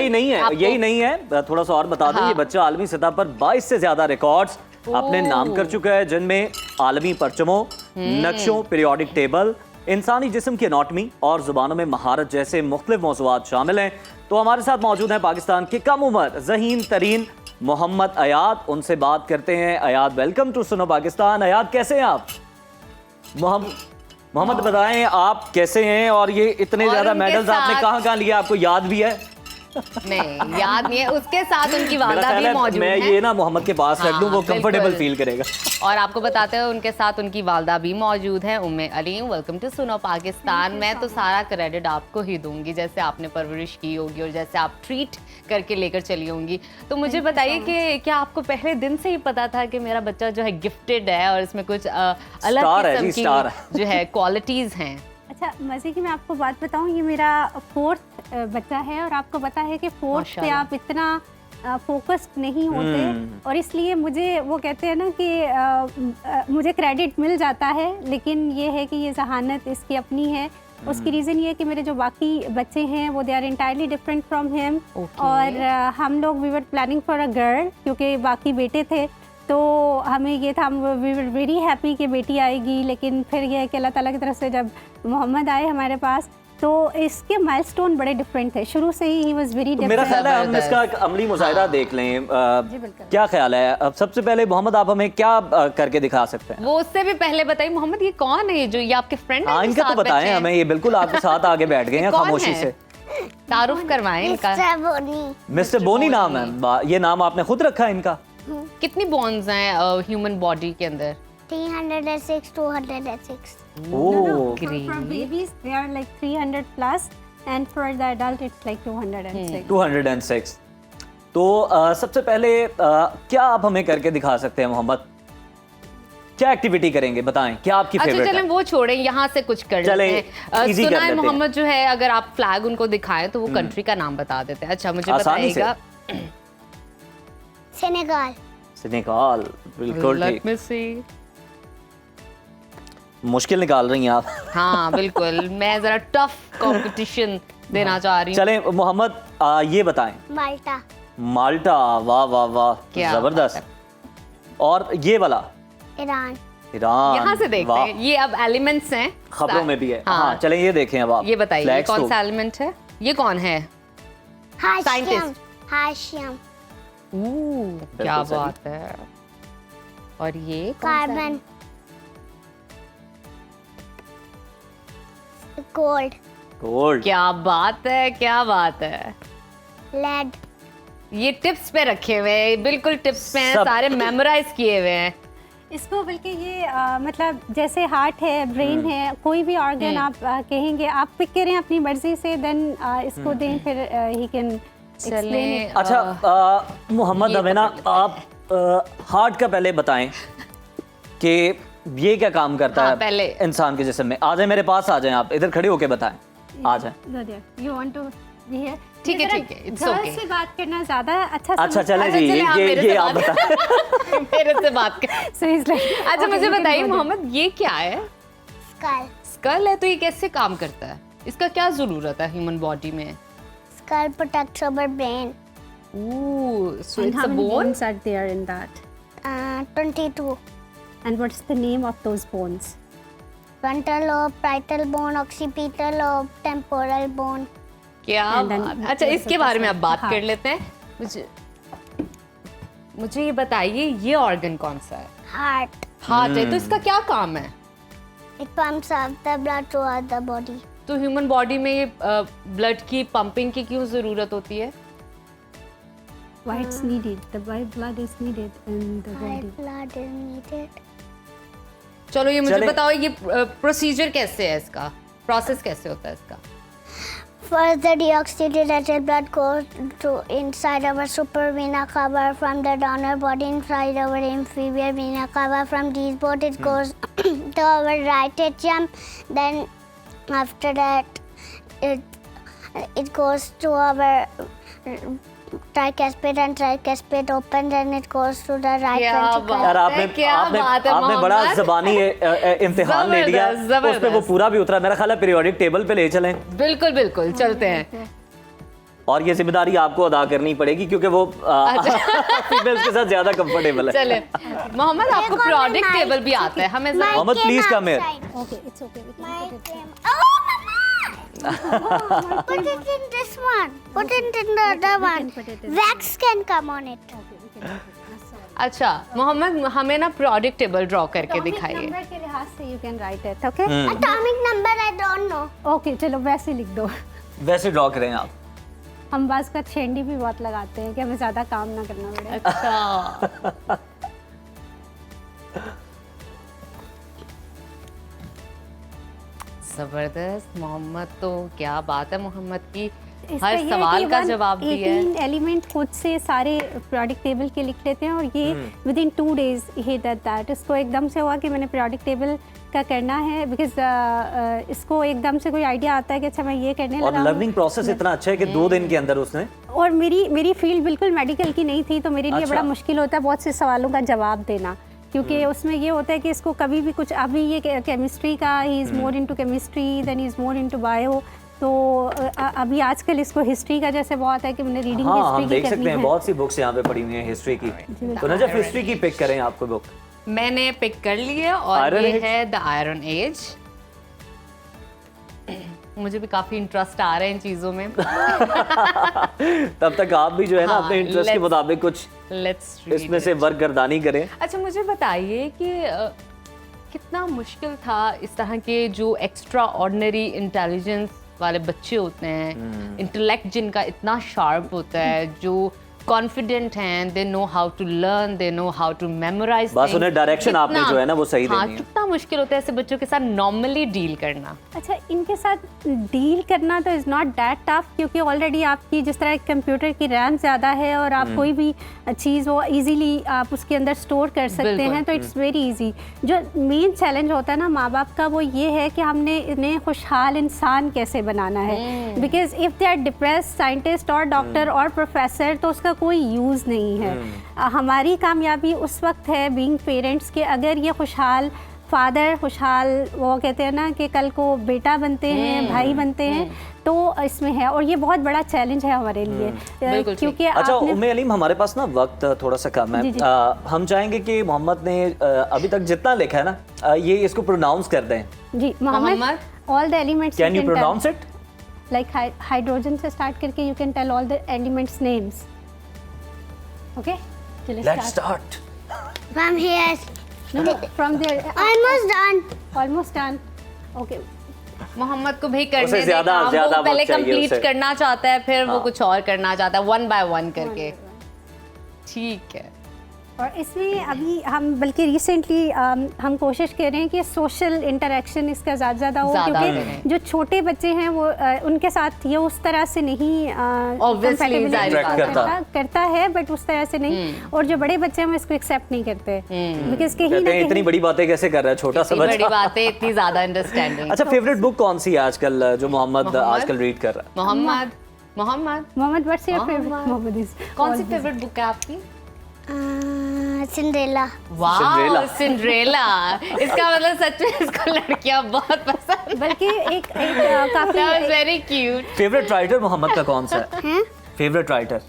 यही नहीं है, थोड़ा सा और बता दें, ये बच्चा आलमी सतह पर 22 से ज्यादा रिकॉर्ड्स अपने नाम कर चुका है, जिनमें आलमी परचमों, नक्शों, पीरियोडिक टेबल, इंसानी जिस्म की एनाटॉमी और जुबानों में महारत जैसे मुख्तलिफ मौज़ूआत शामिल हैं। तो हमारे साथ मौजूद हैं पाकिस्तान के कम उम्र ज़हीन तरीन मोहम्मद अयाद, उनसे बात करते हैं। अयाद, वेलकम टू सुनो पाकिस्तान। अयाद, कैसे हैं आप? मोहम्मद बताएं आप कैसे हैं, और ये इतने ज्यादा मेडल्स आपने कहाँ लिए, आपको याद भी है? नहीं याद नहीं है, उसके साथ उनकी मेरा वालदा ख्याल भी है मौजूद मैं है। ये ना मोहम्मद के पास रख दूं, वो हाँ, कंफर्टेबल बिल्कुल। फील करेगा। और आपको बताते हैं उनके साथ उनकी वालदा भी मौजूद है, उम्मे अलीम। वेलकम टू सुनो पाकिस्तान। मैं तो सारा क्रेडिट आपको ही दूंगी, जैसे आपने परवरिश की होगी और जैसे आप ट्रीट करके लेकर चली होंगी। तो मुझे बताइए कि क्या आपको पहले दिन से ही पता था कि मेरा बच्चा जो है गिफ्टेड है और इसमें कुछ अलग स्टार है किस्म जी, की स्टार है। जो है क्वालिटीज हैं? अच्छा, मज़े की मैं आपको बात बताऊं, ये मेरा 4th बच्चा है और आपको पता है कि 4th पे माशाल्लाह। आप इतना फोकस्ड नहीं होते और इसलिए मुझे वो कहते हैं ना कि मुझे क्रेडिट मिल जाता है, लेकिन ये है कि ये जहानत इसकी अपनी है। उसकी रीज़न ये है कि मेरे जो बाकी बच्चे हैं वो they are entirely different from him. और हम लोग we were planning for a girl, क्योंकि बाकी बेटे थे, तो हमें ये था, वी वर वेरी हैप्पी कि बेटी आएगी। लेकिन फिर यह है कि अल्लाह ताला की तरफ से जब मोहम्मद आए हमारे पास, तो इसके माइलस्टोन बड़े डिफरेंट थे शुरू से ही वाज वेरी तो मेरा ख्याल है हम इसका एक अमली मुजाहिदा देख लें। क्या ख्याल है? अब सबसे पहले मोहम्मद आप हमें क्या करके दिखा सकते हैं? वो उससे भी पहले बताइए मोहम्मद, ये कौन है जो ये आपके फ्रेंड हैं? हाँ, जो इनका तो साथ बताएं बैठे हैं? हमें। ये बिल्कुल आपके साथ आगे बैठ गए हैं कौन खामोशी है? से। तारुफ करवाएं इनका। मिस्टर बोनी नाम है। ये नाम आपने खुद रखा है इनका? कितनी बोन्स हैं ह्यूमन बॉडी के अंदर? 306 206 ओह, for babies they are like 300 plus and for the adult it's like 206 206। तो सबसे पहले क्या आप हमें करके दिखा सकते हैं मोहम्मद? क्या एक्टिविटी करेंगे बताएं, क्या आपकी अच्छा फेवरेट चलें है? वो छोड़ें, यहाँ से कुछ कर चलें, लेते हैं। easy कर सुना है लेते हैं। मोहम्मद जो है, अगर आप फ्लैग उनको दिखाएं तो वो कंट्री का नाम बता देते हैं। अच्छा मुझे आसानी से। बताइएगा। सेनेगल सेनेगल, बिल्कुल Let ठीक। me see। मुश्किल निकाल रही हैं आप। हाँ बिल्कुल, मैं जरा टफ कंपटीशन देना चाह रही हूँ। चलें मोहम्मद, ये बताएं। माल्टा माल्टा, वाह वाह वाह, क्या जबरदस्त। और ये वाला? Iran Iran. यहाँ से देखते वाह, हैं, ये अब एलिमेंट्स हैं खबरों में भी है। हाँ। हाँ, चलें ये देखें अब आप। ये बताइए Flags कौन तो- सा एलिमेंट है? ये कौन है? Scientist। हाशियम क्या सही। बात है। और ये कौन सा है? Carbon gold gold. क्या बात है, क्या बात है। लेड ये टिप्स पे रखे हुए हैं, बिल्कुल टिप्स पे हैं, सब। सारे मेमोराइज किए हुए हैं। इसको बल्कि ये मतलब जैसे हार्ट है, ब्रेन है, कोई भी ऑर्गन आप कहेंगे, आप पिक करें अपनी मर्जी से, देन इसको दें, फिर ही कैन एक्सप्लेन। अच्छा मोहम्मद, ये हमें ना पकड़ लेते आप हार्ट का पहले बताएं कि ये क्या काम करता हाँ, है पहले। इंसान के जिस्म में। आ जाए मेरे पास, आ जाएं आप इधर खड़े होके बताएं। आ जाएं। You want to be here? ठीक है, ठीक है, it's okay। से बात करना ज्यादा अच्छा अच्छा चलें जी, चलें, आप मेरे ये से आप बात बताएं। मेरे से बात कर। So he's like, अच्छा okay, मुझे you can बताइए go there. मोहम्मद, ये क्या है? स्कल स्कल है, तो ये कैसे काम करता है? इसका क्या जरूरत है ह्यूमन बॉडी में? Skull protects our brain So and it's how a many bone? bones are there in that? 22. And what's the name of those bones? Frontal lobe, parietal bone, occipital lobe, temporal bone. क्या And then बात। अच्छा there's इसके also बारे में आप बात हाँ। कर लेते हैं। मुझे ये बताइए, ये ऑर्गन कौन सा है? Heart. हार्ट है, तो इसका क्या काम है? It pumps up the blood throughout the body. तो ह्यूमन बॉडी में ये ब्लड की पंपिंग की क्यों जरूरत होती है? Why it's needed? The white blood is needed in the body. White blood is needed. चलो ये मुझे चलें। बताओ, ये प्रोसीजर कैसे है इसका, प्रोसेस कैसे होता है इसका? First, the deoxygenated blood goes to inside our supravena cava from the donor body inside our inferior vena cava. From these both it goes to our right atrium. Then after that, it goes to our tricuspid and tricuspid opens and it goes to the right क्या ventricle. यार बात है, क्या बात है आपने बड़ा मोहम्मद। जबानी इम्तिहान ले लिया, जबरदस्त, उस पे वो जबरदस्त। पूरा भी उतरा। मेरा ख्याल है पीरियोडिक टेबल पे ले चलें, बिल्कुल बिल्कुल चलते हैं। और ये जिम्मेदारी आपको अदा करनी पड़ेगी क्योंकि वो फीमेल्स के साथ ज्यादा कंफर्टेबल है। चले मोहम्मद, आपको प्रोडक्ट टेबल भी आता है, हमें जरा- Mohammed please come here. Okay, it's okay. We can My put it game. Oh, Mama! Put it in this one. Put it in the other one. put it in Wax can come on it. Okay, we can put it. Sorry. अच्छा मोहम्मद, हमें ना product table draw करके Atomic दिखाइए। number के लिहाज से you can write it, okay? Atomic number I don't know. Okay, चलो वैसे लिख दो. वैसे ड्रॉ करें आप। हम बाज़ का छेंडी भी बहुत लगाते हैं कि हमें ज़्यादा काम ना करना पड़े। अच्छा। जबरदस्त। मोहम्मद, तो क्या बात है मोहम्मद की, इसका हर ये है सवाल कि का जवाब दिया है। 18 एलिमेंट खुद से सारे प्रोडक्ट टेबल के लिख लेते हैं और ये with in 2 days he did that. इसको एकदम से हुआ कि मैंने प्रोडक्ट टेबल का करना है, बिकॉज इसको एकदम से कोई आइडिया आता है कि अच्छा मैं ये करने और लगा हूँ। लर्निंग प्रोसेस इतना अच्छा है कि 2 दिन के अंदर उसने। और मेरी फील्ड बिल्कुल मेडिकल की नहीं थी, तो मेरे लिए अच्छा। बड़ा मुश्किल होता है बहुत से सवालों का जवाब देना, क्योंकि उसमें ये होता है कि इसको कभी भी कुछ, अभी ये केमिस्ट्री का, he is more into chemistry, then he is more into bio. तो अभी आजकल इसको हिस्ट्री का जैसे बहुत है कि मैंने रीडिंग हाँ, हिस्ट्री हम की देख करनी सकते हैं है। बहुत सी बुक्स यहाँ पे पड़ी हुई हैं हिस्ट्री की। तो नजफ, हिस्ट्री की पिक करें आपको बुक। मैंने पिक कर ली है और Iron ये Age? है द आयरन एज। मुझे भी काफी इंटरेस्ट आ रहा है इन चीजों में। तब तक आप भी जो है ना हाँ, अपने इंटरेस्ट के let's- मुताबिक कुछ लेट्स इसमें से वर्क गर्दानी करें। अच्छा, मुझे बताइए कि कितना मुश्किल था इस तरह के जो एक्स्ट्रा ऑर्डिनरी इंटेलिजेंस वाले बच्चे होते हैं, इंटेलेक्ट जिनका इतना शार्प होता है, जो कॉन्फिडेंट हैं, they know how to learn, they know how to memorise. बस उन्हें डायरेक्शन आपने जो है ना वो सही हाँ, देनी है। कितना मुश्किल होता है ऐसे बच्चों के साथ नॉर्मली डील करना। अच्छा, इनके साथ डील करना तो इज़ नॉट दैट टफ, क्योंकि ऑलरेडी आपकी जिस तरह कंप्यूटर की रैम ज़्यादा है और आप कोई भी चीज़ वो इजीली आप उसके अंदर स्टोर कर सकते हैं, तो इट्स वेरी इजी। जो मेन चैलेंज होता है ना माँ बाप का, वो ये है कि हमने इन्हें खुशहाल इंसान कैसे बनाना है, because if they are depressed scientist और डॉक्टर और प्रोफेसर, तो उसका कोई यूज़ नहीं है। हमारी कामयाबी उस वक्त है बीइंग पेरेंट्स के, अगर ये खुशहाल फादर, खुशहाल वो कहते हैं ना कि कल को बेटा बनते हैं, भाई बनते हैं, तो इसमें है। और ये बहुत बड़ा चैलेंज है हमारे लिए, क्योंकि अच्छा आपने उम्मे अलीम, हमारे पास ना वक्त थोड़ा सा कम है। हम चाहेंगे कि मोहम्मद ने अभी तक जितना लिखा है ना ये इसको प्रोनाउंस कर दें। जी Mohammad, all the elements can you pronounce it? Like hydrogen से स्टार्ट करके you can tell all the elements names. Okay, let's start From here. From there. Almost done. Almost done. Okay, Mohammad को भी करने उसे दे ज्यादा- काम, ज्यादा वो पहले वक्त चाहिए कंप्लीट उसे। करना चाहता है, फिर वो हाँ। कुछ और करना चाहता है, 1 by 1 करके। ठीक है। और इसमें अभी हम बल्कि रिसेंटली हम कोशिश कर रहे हैं कि सोशल इंटरेक्शन इसका ज़्यादा हो, ज़्यादा क्योंकि करें। जो छोटे बच्चे हैं वो उनके साथ ये उस तरह से नहीं Obviously, compatibility जाहिर बात है। करता है, बट उस तरह से नहीं। और जो बड़े बच्चे हैं वो इसको एक्सेप्ट नहीं करते, बिकॉज कहीं कहते ना हैं इतनी कहीं बड़ी बातें कैसे कर रहा है छोटा सा इतनी बड़ी बच्चा। बात है, इतनी ज्यादा अंडरस्टैंडिंग। अच्छा, फेवरेट बुक कौन सी है आजकल जो मोहम्मद आजकल रीड कर रहा है? Mohammed, Mohammed Mohammed, what's your favourite? Mohammed. Mohammed is कौन सी फेवरेट बुक है आपकी? Cinderella. वाह, Cinderella। सिंड्रेला। इसका मतलब सच में इसको लड़कियां बहुत पसंद। बल्कि एक काफी very cute. Favourite writer Mohammed का कौन सा है? हैं? Favourite writer?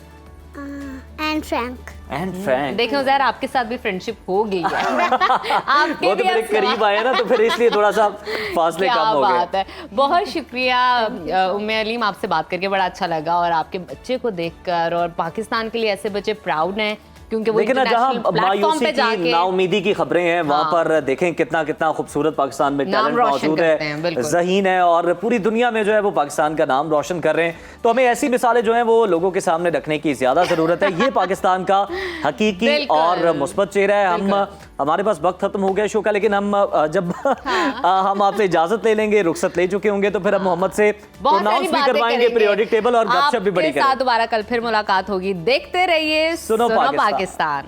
And Frank. And Frank. देखो ज़रा, आपके साथ भी फ्रेंडशिप हो गई है। आपके वो तो भी मेरे अब करीब आए ना, तो फिर इसलिए थोड़ा सा फासले क्या कम हो गए। बात है। बहुत शुक्रिया उम्मे अलीम, आपसे बात करके बड़ा अच्छा लगा, और आपके बच्चे को देखकर, और पाकिस्तान के लिए ऐसे बच्चे प्राउड हैं, क्योंकि वो लेकिन जहाँ इंटरनेशनल प्लेटफॉर्म मायूसी पे की, जाके नाउमीदी की खबरें हैं, वहाँ हाँ। पर देखें कितना कितना खूबसूरत पाकिस्तान में नाम टैलेंट रोशन मौजूद करते हैं, है, बिल्कुल। ज़हीन है, और पूरी दुनिया में जो है वो पाकिस्तान का नाम रोशन कर रहे हैं। तो हमें ऐसी मिसालें जो हैं वो लोगों के सामने रखने की ज़्यादा ज़रूरत है। ये पाकिस्तान का हकीकी बिल्कुल। और मुस्बत चेहरा है। हमारे पास वक्त खत्म हो गया शो का, लेकिन हम जब हम आपसे इजाजत ले लेंगे, रुखसत ले चुके होंगे, तो फिर हम मोहम्मद से बहुत सारी प्रोनाउंस भी बातें करवाएंगे, करेंगे। पीरियोडिक टेबल और गपशप भी बड़ी आपके साथ करेंगे। दोबारा कल फिर मुलाकात होगी। देखते रहिए सुनो पाकिस्तान। पाकिस्तान।